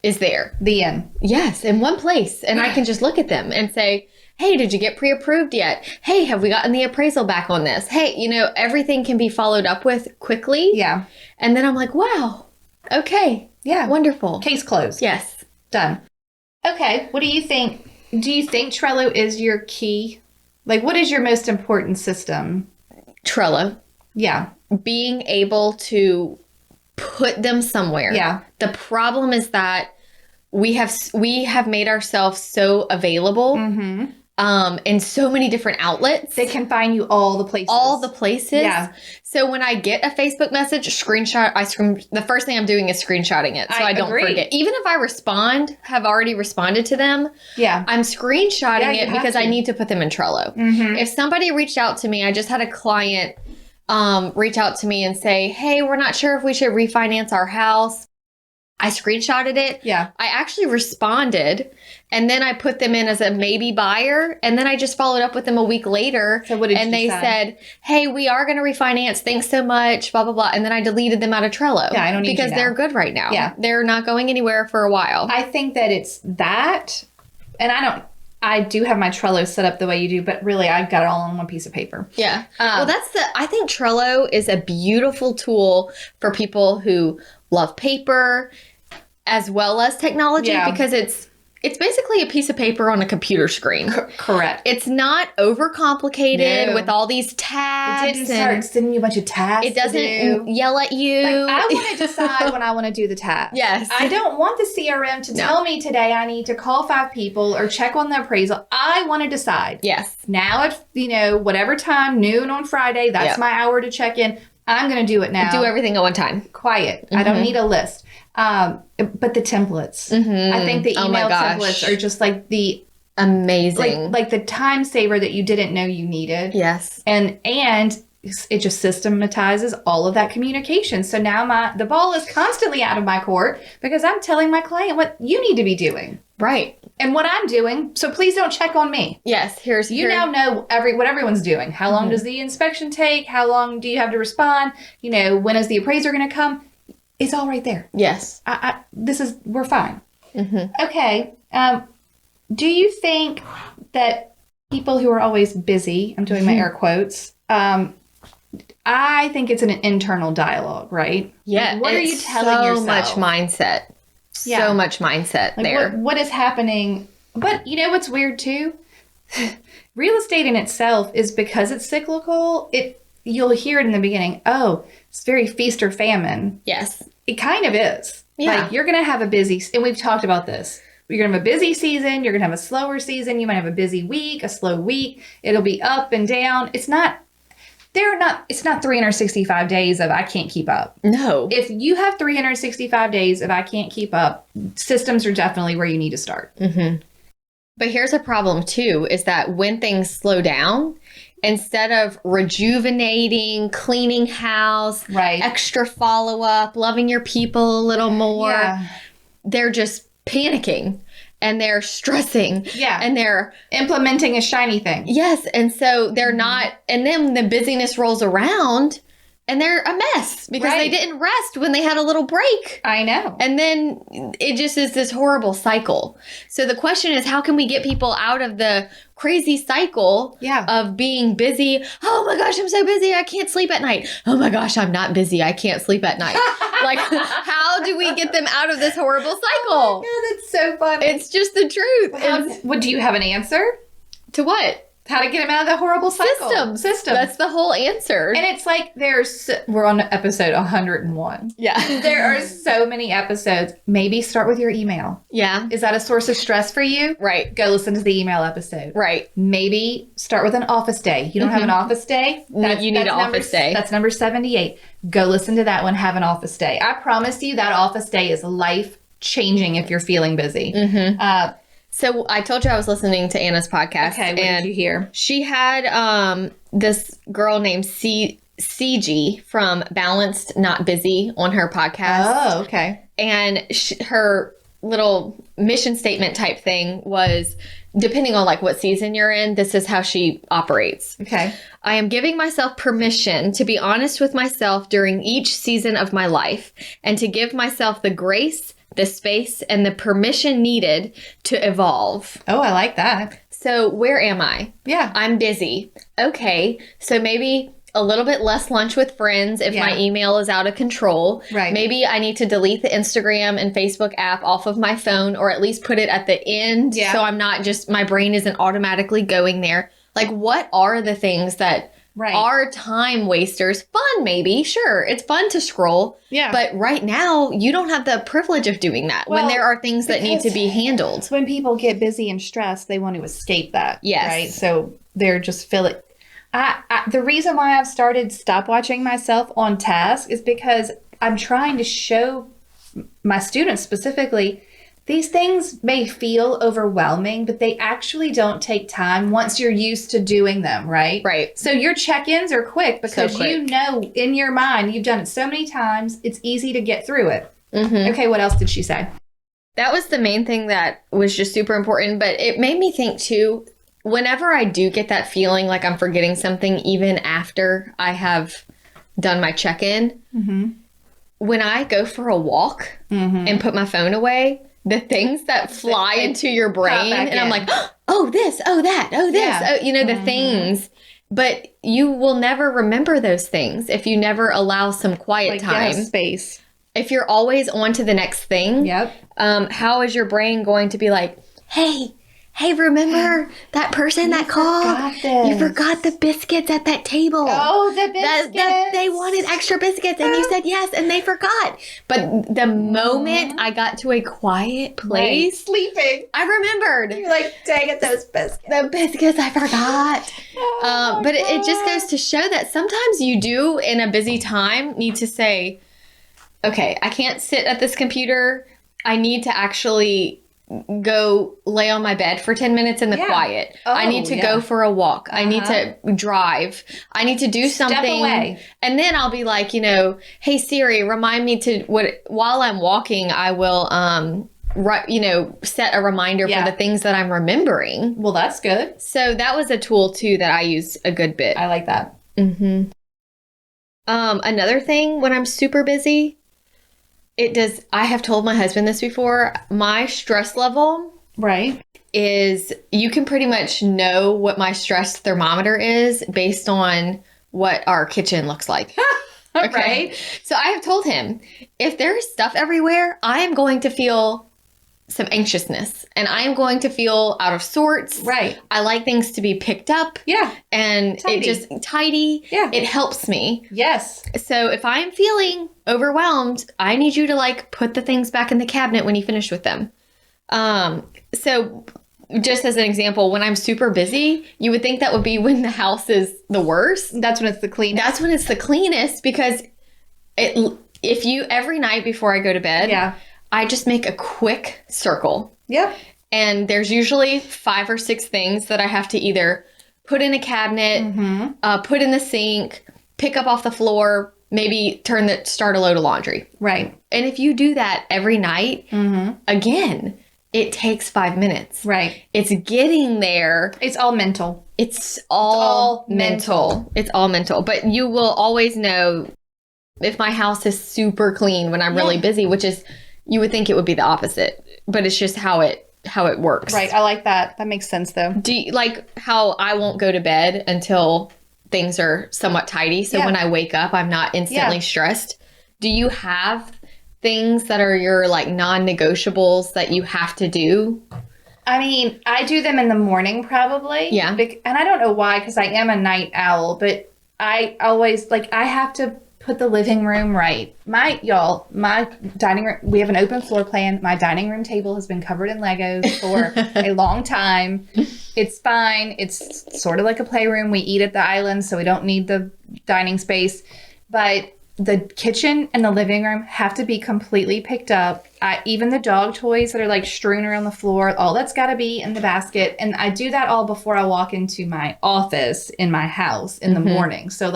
[SPEAKER 1] Is there.
[SPEAKER 2] The end.
[SPEAKER 1] Yes, in one place. And I can just look at them and say, hey, did you get pre-approved yet? Hey, have we gotten the appraisal back on this? Hey, everything can be followed up with quickly.
[SPEAKER 2] Yeah.
[SPEAKER 1] And then I'm like, wow, okay.
[SPEAKER 2] Yeah.
[SPEAKER 1] Wonderful.
[SPEAKER 2] Case closed.
[SPEAKER 1] Yes.
[SPEAKER 2] Done. Okay. What do you think? Do you think Trello is your key? Like, what is your most important system?
[SPEAKER 1] Trello.
[SPEAKER 2] Yeah.
[SPEAKER 1] Being able to put them somewhere.
[SPEAKER 2] Yeah.
[SPEAKER 1] The problem is that we have made ourselves so available in so many different outlets.
[SPEAKER 2] They can find you all the places.
[SPEAKER 1] All the places.
[SPEAKER 2] Yeah.
[SPEAKER 1] So when I get a Facebook message, the first thing I'm doing is screenshotting it so I don't forget. Even if I have already responded to them, I'm screenshotting it because I need to put them in Trello. If somebody reached out to me, I just had a client reach out to me and say, hey, we're not sure if we should refinance our house. I screenshotted it.
[SPEAKER 2] Yeah.
[SPEAKER 1] I actually responded, and then I put them in as a maybe buyer, and then I just followed up with them a week later.
[SPEAKER 2] So what did you
[SPEAKER 1] they
[SPEAKER 2] say?
[SPEAKER 1] said, hey, we are going to refinance. Thanks so much, blah, blah, blah. And then I deleted them out of Trello.
[SPEAKER 2] Yeah, I don't need
[SPEAKER 1] because
[SPEAKER 2] you now.
[SPEAKER 1] they're good right now.
[SPEAKER 2] Yeah.
[SPEAKER 1] They're not going anywhere for a while.
[SPEAKER 2] I think that it's that, and I do have my Trello set up the way you do, but really I've got it all on one piece of paper.
[SPEAKER 1] Yeah. Well, I think Trello is a beautiful tool for people who love paper as well as technology because it's basically a piece of paper on a computer screen.
[SPEAKER 2] Correct.
[SPEAKER 1] It's not overcomplicated with all these tabs.
[SPEAKER 2] It didn't start sending you a bunch of tasks.
[SPEAKER 1] It doesn't yell at you.
[SPEAKER 2] Like, I want to decide when I want to do the task.
[SPEAKER 1] Yes.
[SPEAKER 2] I don't want the CRM to tell me today I need to call 5 people or check on the appraisal. I want to decide.
[SPEAKER 1] Yes.
[SPEAKER 2] Now at whatever time, noon on Friday, that's my hour to check in. I'm going to do it now.
[SPEAKER 1] Do everything at one time.
[SPEAKER 2] Quiet. I don't need a list. But the templates. I think the email templates are just like the
[SPEAKER 1] amazing,
[SPEAKER 2] like the time saver that you didn't know you needed.
[SPEAKER 1] Yes.
[SPEAKER 2] And it just systematizes all of that communication. So now the ball is constantly out of my court because I'm telling my client what you need to be doing.
[SPEAKER 1] Right.
[SPEAKER 2] And what I'm doing. So please don't check on me.
[SPEAKER 1] Yes. You
[SPEAKER 2] now know what everyone's doing. How long does the inspection take? How long do you have to respond? When is the appraiser going to come? It's all right there.
[SPEAKER 1] Yes.
[SPEAKER 2] We're fine. Okay. Do you think that people who are always busy, I'm doing my air quotes, I think it's an internal dialogue, right?
[SPEAKER 1] Yeah.
[SPEAKER 2] What are you telling yourself?
[SPEAKER 1] So much mindset.
[SPEAKER 2] Yeah.
[SPEAKER 1] So much mindset there.
[SPEAKER 2] What is happening? But you know what's weird too? Real estate in itself is because it's cyclical. You'll hear it in the beginning. Oh, it's very feast or famine.
[SPEAKER 1] Yes.
[SPEAKER 2] It kind of is.
[SPEAKER 1] Yeah.
[SPEAKER 2] Like you're going to have a busy, and we've talked about this. You're going to have a busy season. You're going to have a slower season. You might have a busy week, a slow week. It'll be up and down. It's not 365 days of I can't keep up.
[SPEAKER 1] No.
[SPEAKER 2] If you have 365 days of I can't keep up, systems are definitely where you need to start.
[SPEAKER 1] But here's a problem too, is that when things slow down, instead of rejuvenating, cleaning house, extra follow-up, loving your people a little more, they're just panicking and they're stressing.
[SPEAKER 2] Yeah.
[SPEAKER 1] And they're
[SPEAKER 2] implementing a shiny thing.
[SPEAKER 1] Yes. And so they're not, and then the busyness rolls around and they're a mess because they didn't rest when they had a little break.
[SPEAKER 2] I know.
[SPEAKER 1] And then it just is this horrible cycle. So the question is, how can we get people out of the crazy cycle of being busy? Oh my gosh, I'm so busy. I can't sleep at night. Oh my gosh, I'm not busy. I can't sleep at night. Like, how do we get them out of this horrible cycle?
[SPEAKER 2] Oh my God, that's so funny.
[SPEAKER 1] It's just the truth.
[SPEAKER 2] Do you have an answer?
[SPEAKER 1] To what?
[SPEAKER 2] How to get them out of the horrible cycle.
[SPEAKER 1] Systems. That's the whole answer.
[SPEAKER 2] And it's like we're on episode 101.
[SPEAKER 1] Yeah.
[SPEAKER 2] There are so many episodes. Maybe start with your email.
[SPEAKER 1] Yeah.
[SPEAKER 2] Is that a source of stress for you?
[SPEAKER 1] Right.
[SPEAKER 2] Go listen to the email episode.
[SPEAKER 1] Right.
[SPEAKER 2] Maybe start with an office day. You don't have an office day?
[SPEAKER 1] You need an office day.
[SPEAKER 2] That's number 78. Go listen to that one. Have an office day. I promise you that office day is life changing if you're feeling busy.
[SPEAKER 1] So I told you I was listening to Anna's podcast.
[SPEAKER 2] Okay, what did you hear? She
[SPEAKER 1] had this girl named CG from Balanced Not Busy on her podcast.
[SPEAKER 2] Oh, okay.
[SPEAKER 1] And her little mission statement type thing was, depending on like what season you're in, this is how she operates.
[SPEAKER 2] Okay.
[SPEAKER 1] I am giving myself permission to be honest with myself during each season of my life and to give myself the grace, the space, and the permission needed to evolve.
[SPEAKER 2] Oh, I like that.
[SPEAKER 1] So where am I?
[SPEAKER 2] Yeah.
[SPEAKER 1] I'm busy. Okay. So maybe a little bit less lunch with friends if my email is out of control.
[SPEAKER 2] Right.
[SPEAKER 1] Maybe I need to delete the Instagram and Facebook app off of my phone, or at least put it at the end. So I'm not just, my brain isn't automatically going there. Like, what are the things that are time wasters? Fun, maybe. Sure. It's fun to scroll.
[SPEAKER 2] Yeah.
[SPEAKER 1] But right now, you don't have the privilege of doing that when there are things that need to be handled.
[SPEAKER 2] When people get busy and stressed, they want to escape that.
[SPEAKER 1] Yes.
[SPEAKER 2] Right. So they're just the reason why I've started stopwatching myself on task is because I'm trying to show my students specifically, these things may feel overwhelming, but they actually don't take time once you're used to doing them, right?
[SPEAKER 1] Right.
[SPEAKER 2] So your check-ins are quick because
[SPEAKER 1] quick.
[SPEAKER 2] you know in your mind, you've done it so many times, it's easy to get through it.
[SPEAKER 1] Mm-hmm.
[SPEAKER 2] Okay, what else did she say?
[SPEAKER 1] That was the main thing that was just super important, but it made me think too, whenever I do get that feeling like I'm forgetting something, even after I have done my check-in, when I go for a walk and put my phone away, the things that fly into your brain, and I'm like, oh, this, oh, that, oh, this, oh, you know, the things. But you will never remember those things if you never allow some quiet time.
[SPEAKER 2] Space.
[SPEAKER 1] If you're always on to the next thing, how is your brain going to be like, hey, remember that person that called? You forgot the biscuits at that table.
[SPEAKER 2] Oh, the biscuits.
[SPEAKER 1] They wanted extra biscuits and you said yes and they forgot. But the moment I got to a quiet place,
[SPEAKER 2] sleeping,
[SPEAKER 1] I remembered.
[SPEAKER 2] You're like, dang it, those biscuits.
[SPEAKER 1] The biscuits I forgot. But it just goes to show that sometimes you do, in a busy time, need to say, okay, I can't sit at this computer. I need to actually go lay on my bed for 10 minutes in the quiet. I need to go for a walk. I need to drive. I need to do something.
[SPEAKER 2] Step away.
[SPEAKER 1] And then I'll be like, hey Siri, remind me to while I'm walking, I will set a reminder for the things that I'm remembering.
[SPEAKER 2] Well, that's good.
[SPEAKER 1] So that was a tool too that I use a good bit.
[SPEAKER 2] I like that.
[SPEAKER 1] Mm-hmm. Another thing when I'm super busy, I have told my husband this before, my stress level is, you can pretty much know what my stress thermometer is based on what our kitchen looks like. Okay.
[SPEAKER 2] Right.
[SPEAKER 1] So I have told him, if there's stuff everywhere, I am going to feel some anxiousness and I am going to feel out of sorts.
[SPEAKER 2] Right.
[SPEAKER 1] I like things to be picked up.
[SPEAKER 2] Yeah.
[SPEAKER 1] And it just tidy. Yeah. It helps me.
[SPEAKER 2] Yes.
[SPEAKER 1] So if I'm feeling overwhelmed, I need you to put the things back in the cabinet when you finish with them. So just as an example, when I'm super busy, you would think that would be when the house is the worst.
[SPEAKER 2] That's when it's the cleanest.
[SPEAKER 1] That's when it's the cleanest, because every night before I go to bed, I just make a quick circle.
[SPEAKER 2] Yep. And
[SPEAKER 1] there's usually 5 or 6 things that I have to either put in a cabinet, put in the sink, pick up off the floor, maybe start a load of laundry.
[SPEAKER 2] Right.
[SPEAKER 1] And if you do that every night, again, it takes 5 minutes.
[SPEAKER 2] Right.
[SPEAKER 1] It's getting there.
[SPEAKER 2] It's all mental.
[SPEAKER 1] It's all mental. It's all mental. But you will always know if my house is super clean when I'm really busy, which is, you would think it would be the opposite, but it's just how it works.
[SPEAKER 2] Right. I like that. That makes sense, though.
[SPEAKER 1] Do you like how I won't go to bed until things are somewhat tidy? So when I wake up, I'm not instantly stressed. Do you have things that are your non-negotiables that you have to do?
[SPEAKER 2] I mean, I do them in the morning probably. Yeah. And I don't know why, because I am a night owl, but I always I have to put the living room right. My dining room, we have an open floor plan. My dining room table has been covered in Legos for a long time. It's fine. It's sort of like a playroom. We eat at the island, so we don't need the dining space. But the kitchen and the living room have to be completely picked up. Even the dog toys that are strewn around the floor, all that's got to be in the basket. And I do that all before I walk into my office in my house in the morning. So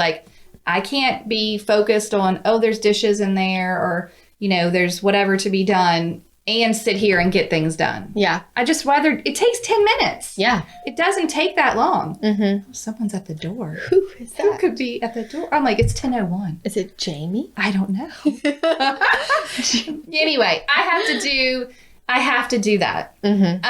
[SPEAKER 2] I can't be focused on, there's dishes in there, or, there's whatever to be done, and sit here and get things done. Yeah. It takes 10 minutes. Yeah. It doesn't take that long. Mm-hmm. Someone's at the door. Who is that? Who could be at the door? I'm like, it's 10:01.
[SPEAKER 1] Is it Jamie?
[SPEAKER 2] I don't know. Anyway, I have to do that. Mm-hmm.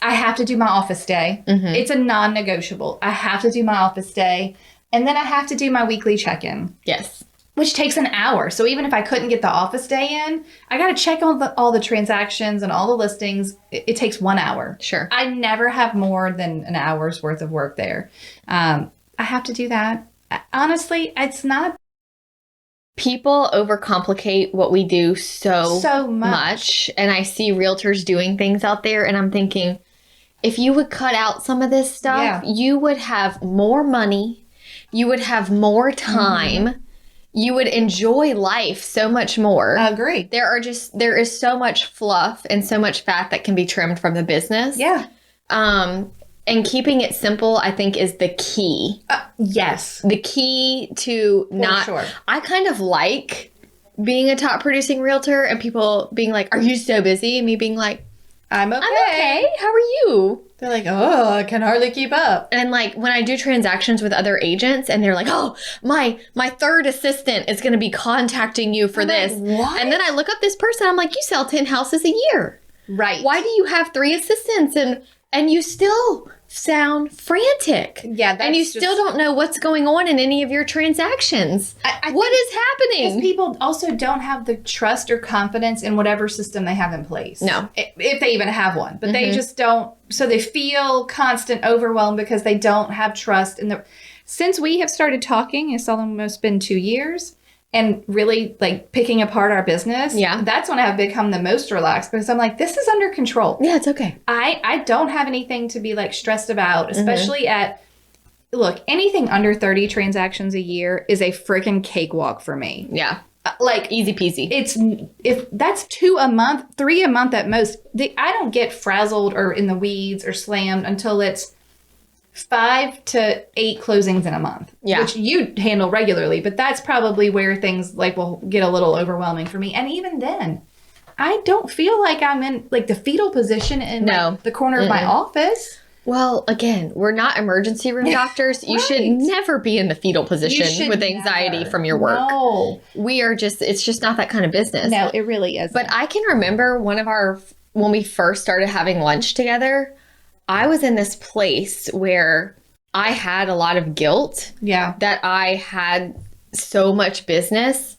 [SPEAKER 2] I have to do my office day. Mm-hmm. It's a non-negotiable. I have to do my office day. And then I have to do my weekly check-in.
[SPEAKER 1] Yes.
[SPEAKER 2] Which takes an hour. So even if I couldn't get the office day in, I got to check all the transactions and all the listings. It takes 1 hour.
[SPEAKER 1] Sure.
[SPEAKER 2] I never have more than an hour's worth of work there. I have to do that. Honestly, it's not.
[SPEAKER 1] People overcomplicate what we do so
[SPEAKER 2] much.
[SPEAKER 1] And I see realtors doing things out there and I'm thinking, if you would cut out some of this stuff, you would have more money. You would have more time. You would enjoy life so much more.
[SPEAKER 2] I agree.
[SPEAKER 1] There is so much fluff and so much fat that can be trimmed from the business.
[SPEAKER 2] Yeah.
[SPEAKER 1] And keeping it simple, I think, is the key.
[SPEAKER 2] Yes.
[SPEAKER 1] The key to
[SPEAKER 2] Sure.
[SPEAKER 1] I kind of like being a top producing realtor and people being like, are you so busy? And me being like,
[SPEAKER 2] I'm okay.
[SPEAKER 1] I'm okay. How are you?
[SPEAKER 2] They're like, oh, I can hardly keep up.
[SPEAKER 1] And like when I do transactions with other agents and they're like, oh, my third assistant is going to be contacting you for this.
[SPEAKER 2] What?
[SPEAKER 1] And then I look up this person. I'm like, you sell 10 houses a year.
[SPEAKER 2] Right.
[SPEAKER 1] Why do you have 3 assistants? And you still sound frantic.
[SPEAKER 2] Yeah.
[SPEAKER 1] And you still don't know what's going on in any of your transactions. What is happening?
[SPEAKER 2] Because people also don't have the trust or confidence in whatever system they have in place.
[SPEAKER 1] No.
[SPEAKER 2] If they even have one. But they just don't. So they feel constant overwhelm because they don't have trust in the. Since we have started talking, it's almost been 2 years. And really like picking apart our business.
[SPEAKER 1] Yeah.
[SPEAKER 2] That's when I've become the most relaxed because I'm like, this is under control.
[SPEAKER 1] Yeah, it's okay.
[SPEAKER 2] I don't have anything to be like stressed about, especially look, anything under 30 transactions a year is a freaking cakewalk for me.
[SPEAKER 1] Yeah.
[SPEAKER 2] Like
[SPEAKER 1] Easy peasy.
[SPEAKER 2] If that's 2 a month, 3 a month at most, I don't get frazzled or in the weeds or slammed until it's 5 to 8 closings in a month, which you handle regularly. But that's probably where things like will get a little overwhelming for me. And even then, I don't feel like I'm in like the fetal position in like, the corner of my office.
[SPEAKER 1] Well, again, we're not emergency room doctors. You should never be in the fetal position with anxiety from your work.
[SPEAKER 2] No.
[SPEAKER 1] We are it's just not that kind of business.
[SPEAKER 2] No, it really is.
[SPEAKER 1] But I can remember when we first started having lunch together, I was in this place where I had a lot of guilt.
[SPEAKER 2] Yeah.
[SPEAKER 1] That I had so much business,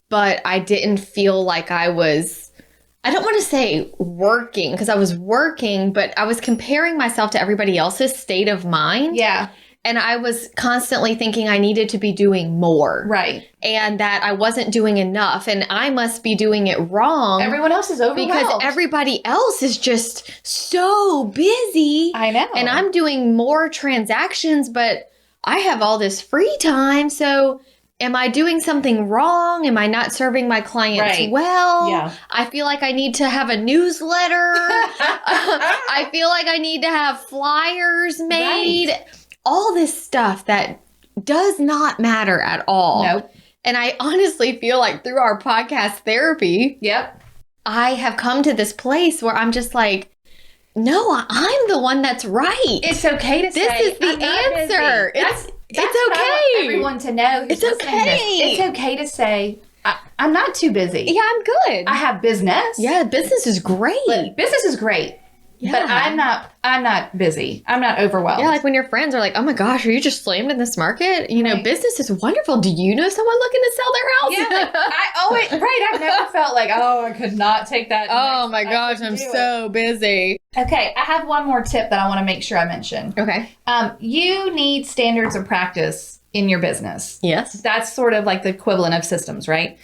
[SPEAKER 1] but I didn't feel like I don't want to say working because I was working, but I was comparing myself to everybody else's state of mind.
[SPEAKER 2] Yeah.
[SPEAKER 1] And I was constantly thinking I needed to be doing more.
[SPEAKER 2] Right.
[SPEAKER 1] And that I wasn't doing enough and I must be doing it wrong.
[SPEAKER 2] Everyone else is overwhelmed.
[SPEAKER 1] Because everybody else is just so busy.
[SPEAKER 2] I know.
[SPEAKER 1] And I'm doing more transactions, but I have all this free time. So am I doing something wrong? Am I not serving my clients well?
[SPEAKER 2] Yeah.
[SPEAKER 1] I feel like I need to have a newsletter. I feel like I need to have flyers made.
[SPEAKER 2] Right.
[SPEAKER 1] All this stuff that does not matter at all.
[SPEAKER 2] Nope.
[SPEAKER 1] And I honestly feel like through our podcast therapy, I have come to this place where I'm just like, no, I'm the one that's right.
[SPEAKER 2] It's okay to say,
[SPEAKER 1] this is the answer. It's
[SPEAKER 2] what I want everyone to know.
[SPEAKER 1] It's okay.
[SPEAKER 2] It's okay to say, I'm not too busy.
[SPEAKER 1] Yeah, I'm good.
[SPEAKER 2] I have business.
[SPEAKER 1] Yeah, business is great.
[SPEAKER 2] Business is great.
[SPEAKER 1] Yeah.
[SPEAKER 2] But I'm not busy. I'm not overwhelmed.
[SPEAKER 1] Yeah, like when your friends are like, oh my gosh, are you just slammed in this market? You know, business is wonderful. Do you know someone looking to sell their house?
[SPEAKER 2] Yeah, I've never felt like, oh, I could not take that.
[SPEAKER 1] Oh my gosh, I'm so busy.
[SPEAKER 2] Okay, I have one more tip that I want to make sure I mention.
[SPEAKER 1] Okay.
[SPEAKER 2] You need standards of practice in your business.
[SPEAKER 1] Yes.
[SPEAKER 2] That's sort of like the equivalent of systems, right?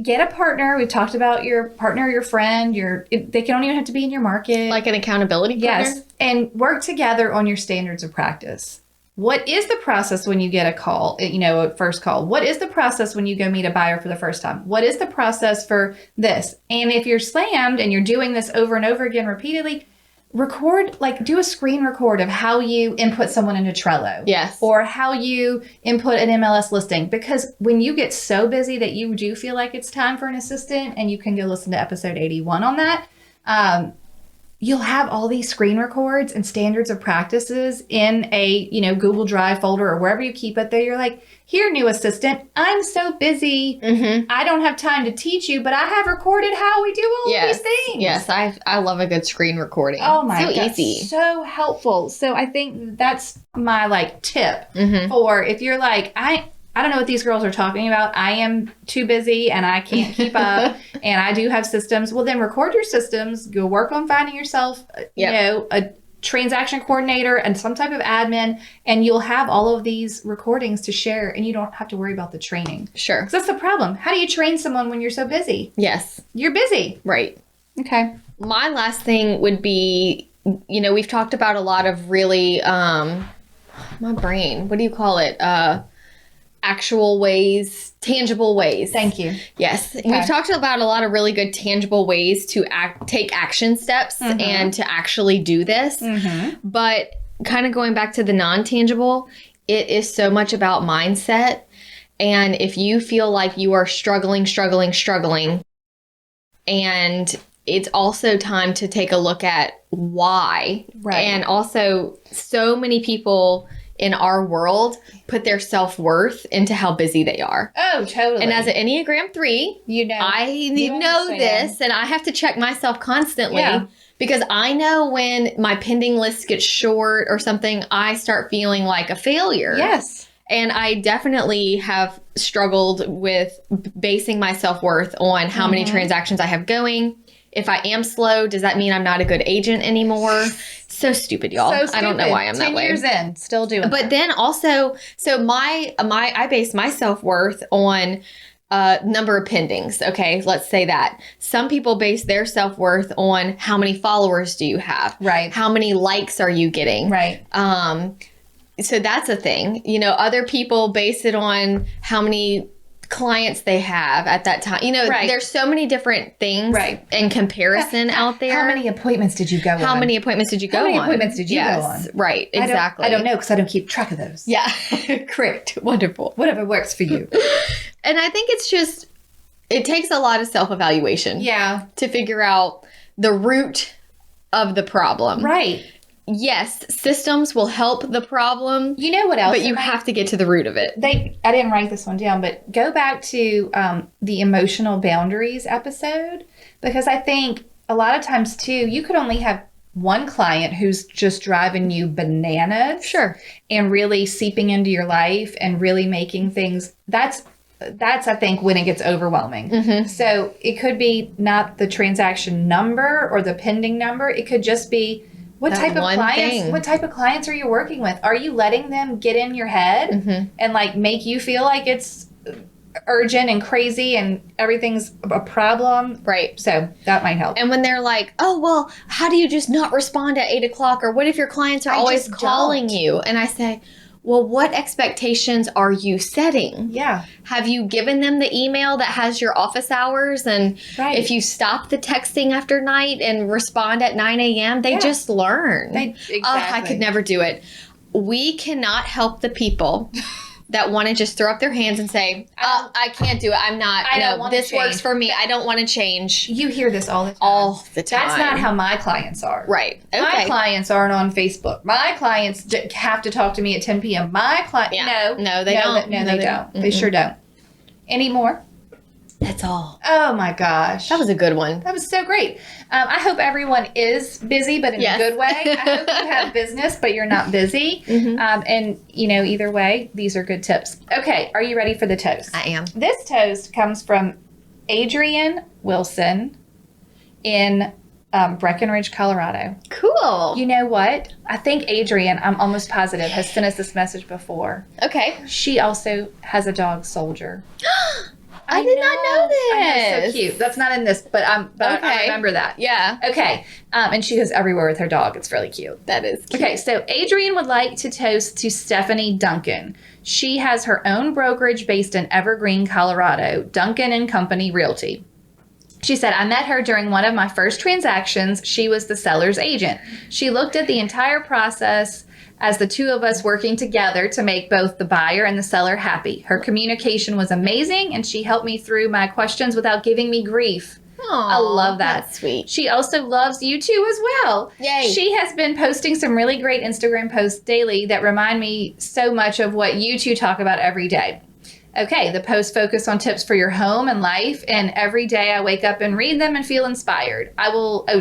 [SPEAKER 2] Get a partner. We've talked about your partner, your friend, they don't even have to be in your market.
[SPEAKER 1] Like an accountability partner?
[SPEAKER 2] Yes. And work together on your standards of practice. What is the process when you get a call, a first call? What is the process when you go meet a buyer for the first time? What is the process for this? And if you're slammed and you're doing this over and over again repeatedly, do a screen record of how you input someone into Trello.
[SPEAKER 1] Yes.
[SPEAKER 2] Or how you input an MLS listing. Because when you get so busy that you do feel like it's time for an assistant, and you can go listen to episode 81 on that, you'll have all these screen records and standards of practices in a, Google Drive folder or wherever you keep it there. You're like, here, new assistant, I'm so busy. I don't have time to teach you, but I have recorded how we do all of these things.
[SPEAKER 1] Yes, I love a good screen recording.
[SPEAKER 2] Oh my God.
[SPEAKER 1] Easy.
[SPEAKER 2] So helpful. So I think that's my tip for if you're like, I don't know what these girls are talking about. I am too busy and I can't keep up and I do have systems. Well, then record your systems. Go work on finding yourself, a transaction coordinator and some type of admin, and you'll have all of these recordings to share and you don't have to worry about the training.
[SPEAKER 1] Sure.
[SPEAKER 2] 'Cause that's the problem. How do you train someone when you're so busy?
[SPEAKER 1] Yes.
[SPEAKER 2] You're busy.
[SPEAKER 1] Right.
[SPEAKER 2] Okay.
[SPEAKER 1] My last thing would be, we've talked about a lot of really, my brain, what do you call it? Actual ways, tangible ways.
[SPEAKER 2] Thank you.
[SPEAKER 1] Yes. Okay. We've talked about a lot of really good tangible ways to take action steps and to actually do this. But kind of going back to the non-tangible, it is so much about mindset. And if you feel like you are struggling, and it's also time to take a look at why. Right. And also, so many people in our world put their self-worth into how busy they are.
[SPEAKER 2] Oh, totally.
[SPEAKER 1] And as an Enneagram 3, I know this, and I have to check myself constantly because I know when my pending list gets short or something, I start feeling like a failure.
[SPEAKER 2] Yes.
[SPEAKER 1] And I definitely have struggled with basing my self-worth on how many transactions I have going. If I am slow, does that mean I'm not a good agent anymore? So stupid, y'all. So stupid. I don't know why I'm that way.
[SPEAKER 2] 10 years in, still doing
[SPEAKER 1] But then also, so I base my self-worth on number of pendings. Okay, let's say that. Some people base their self-worth on how many followers do you have?
[SPEAKER 2] Right.
[SPEAKER 1] How many likes are you getting?
[SPEAKER 2] Right.
[SPEAKER 1] So that's a thing. Other people base it on how many clients they have at that time. There's so many different things in comparison out there.
[SPEAKER 2] How many appointments did you go on?
[SPEAKER 1] How many appointments did you go on?
[SPEAKER 2] How many appointments did you go on?
[SPEAKER 1] Right, exactly.
[SPEAKER 2] I don't know because I don't keep track of those.
[SPEAKER 1] Yeah, correct. Wonderful.
[SPEAKER 2] Whatever works for you.
[SPEAKER 1] And I think it takes a lot of self-evaluation.
[SPEAKER 2] Yeah.
[SPEAKER 1] To figure out the root of the problem.
[SPEAKER 2] Right.
[SPEAKER 1] Yes, systems will help the problem.
[SPEAKER 2] You know what else?
[SPEAKER 1] But you have to get to the root of it.
[SPEAKER 2] I didn't write this one down, but go back to the emotional boundaries episode, because I think a lot of times too, you could only have one client who's just driving you bananas.
[SPEAKER 1] Sure. And
[SPEAKER 2] really seeping into your life and really making things, that's I think when it gets overwhelming. So it could be not the transaction number or the pending number. It could just be what type of clients are you working with? Are you letting them get in your head and make you feel like it's urgent and crazy and everything's a problem?
[SPEAKER 1] Right.
[SPEAKER 2] So that might help.
[SPEAKER 1] And when they're like, oh, well, how do you just not respond at 8 o'clock? Or what if your clients are always calling you? And I say, well, what expectations are you setting?
[SPEAKER 2] Yeah.
[SPEAKER 1] Have you given them the email that has your office hours? And if you stop the texting after night and respond at 9 a.m., they just learn.
[SPEAKER 2] Exactly.
[SPEAKER 1] Oh, I could never do it. We cannot help the people that want to just throw up their hands and say, I can't do it. I'm not. This works for me. I don't want to change.
[SPEAKER 2] You hear this all the time.
[SPEAKER 1] All the time.
[SPEAKER 2] That's not how my clients are.
[SPEAKER 1] Right. Okay.
[SPEAKER 2] My clients aren't on Facebook. My clients have to talk to me at 10 p.m. My client,
[SPEAKER 1] no, they don't.
[SPEAKER 2] No, they don't. They sure don't. Any more?
[SPEAKER 1] That's all.
[SPEAKER 2] Oh my gosh.
[SPEAKER 1] That was a good one.
[SPEAKER 2] That was so great. I hope everyone is busy, but in a good way. I hope you have business, but you're not busy. And, either way, these are good tips. Okay. Are you ready for the toast?
[SPEAKER 1] I am.
[SPEAKER 2] This toast comes from Adrienne Wilson in Breckenridge, Colorado.
[SPEAKER 1] Cool.
[SPEAKER 2] You know what? I think Adrienne, I'm almost positive, has sent us this message before.
[SPEAKER 1] Okay.
[SPEAKER 2] She also has a dog, Soldier.
[SPEAKER 1] I did not know this.
[SPEAKER 2] I know, so cute. That's not in this, but I remember that.
[SPEAKER 1] Yeah.
[SPEAKER 2] Okay. And she goes everywhere with her dog. It's really cute.
[SPEAKER 1] That is cute.
[SPEAKER 2] Okay, so Adrienne would like to toast to Stephanie Duncan. She has her own brokerage based in Evergreen, Colorado, Duncan and Company Realty. She said, I met her during one of my first transactions. She was the seller's agent. She looked at the entire process as the two of us working together to make both the buyer and the seller happy. Her communication was amazing, and she helped me through my questions without giving me grief.
[SPEAKER 1] Aw,
[SPEAKER 2] I love that.
[SPEAKER 1] That's sweet.
[SPEAKER 2] She also loves you too as well.
[SPEAKER 1] Yay.
[SPEAKER 2] She has been posting some really great Instagram posts daily that remind me so much of what you two talk about every day. Okay, the posts focus on tips for your home and life, and every day I wake up and read them and feel inspired.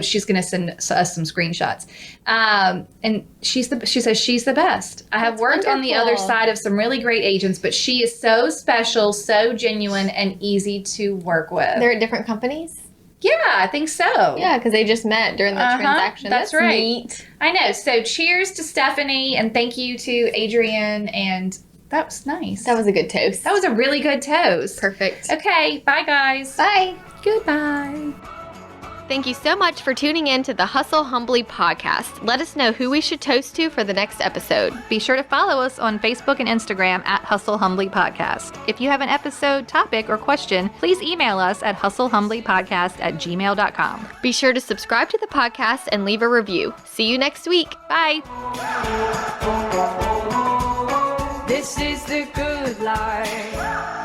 [SPEAKER 2] She's going to send us some screenshots. And she says she's the best. I have worked on the other side of some really great agents, but she is so special, so genuine, and easy to work with.
[SPEAKER 1] They're at different companies?
[SPEAKER 2] Yeah, I think so.
[SPEAKER 1] Yeah, because they just met during the transaction.
[SPEAKER 2] That's right.
[SPEAKER 1] Neat.
[SPEAKER 2] I know. So cheers to Stephanie, and thank you to Adrienne, and that was nice.
[SPEAKER 1] That was a good toast.
[SPEAKER 2] That was a really good toast.
[SPEAKER 1] Perfect.
[SPEAKER 2] Okay, bye guys.
[SPEAKER 1] Bye.
[SPEAKER 2] Goodbye.
[SPEAKER 1] Thank you so much for tuning in to the Hustle Humbly podcast. Let us know who we should toast to for the next episode.
[SPEAKER 3] Be sure to follow us on Facebook and Instagram at Hustle Humbly Podcast. If you have an episode, topic, or question, please email us at hustlehumblypodcast@gmail.com.
[SPEAKER 1] Be sure to subscribe to the podcast and leave a review. See you next week. Bye.
[SPEAKER 4] This is the good life.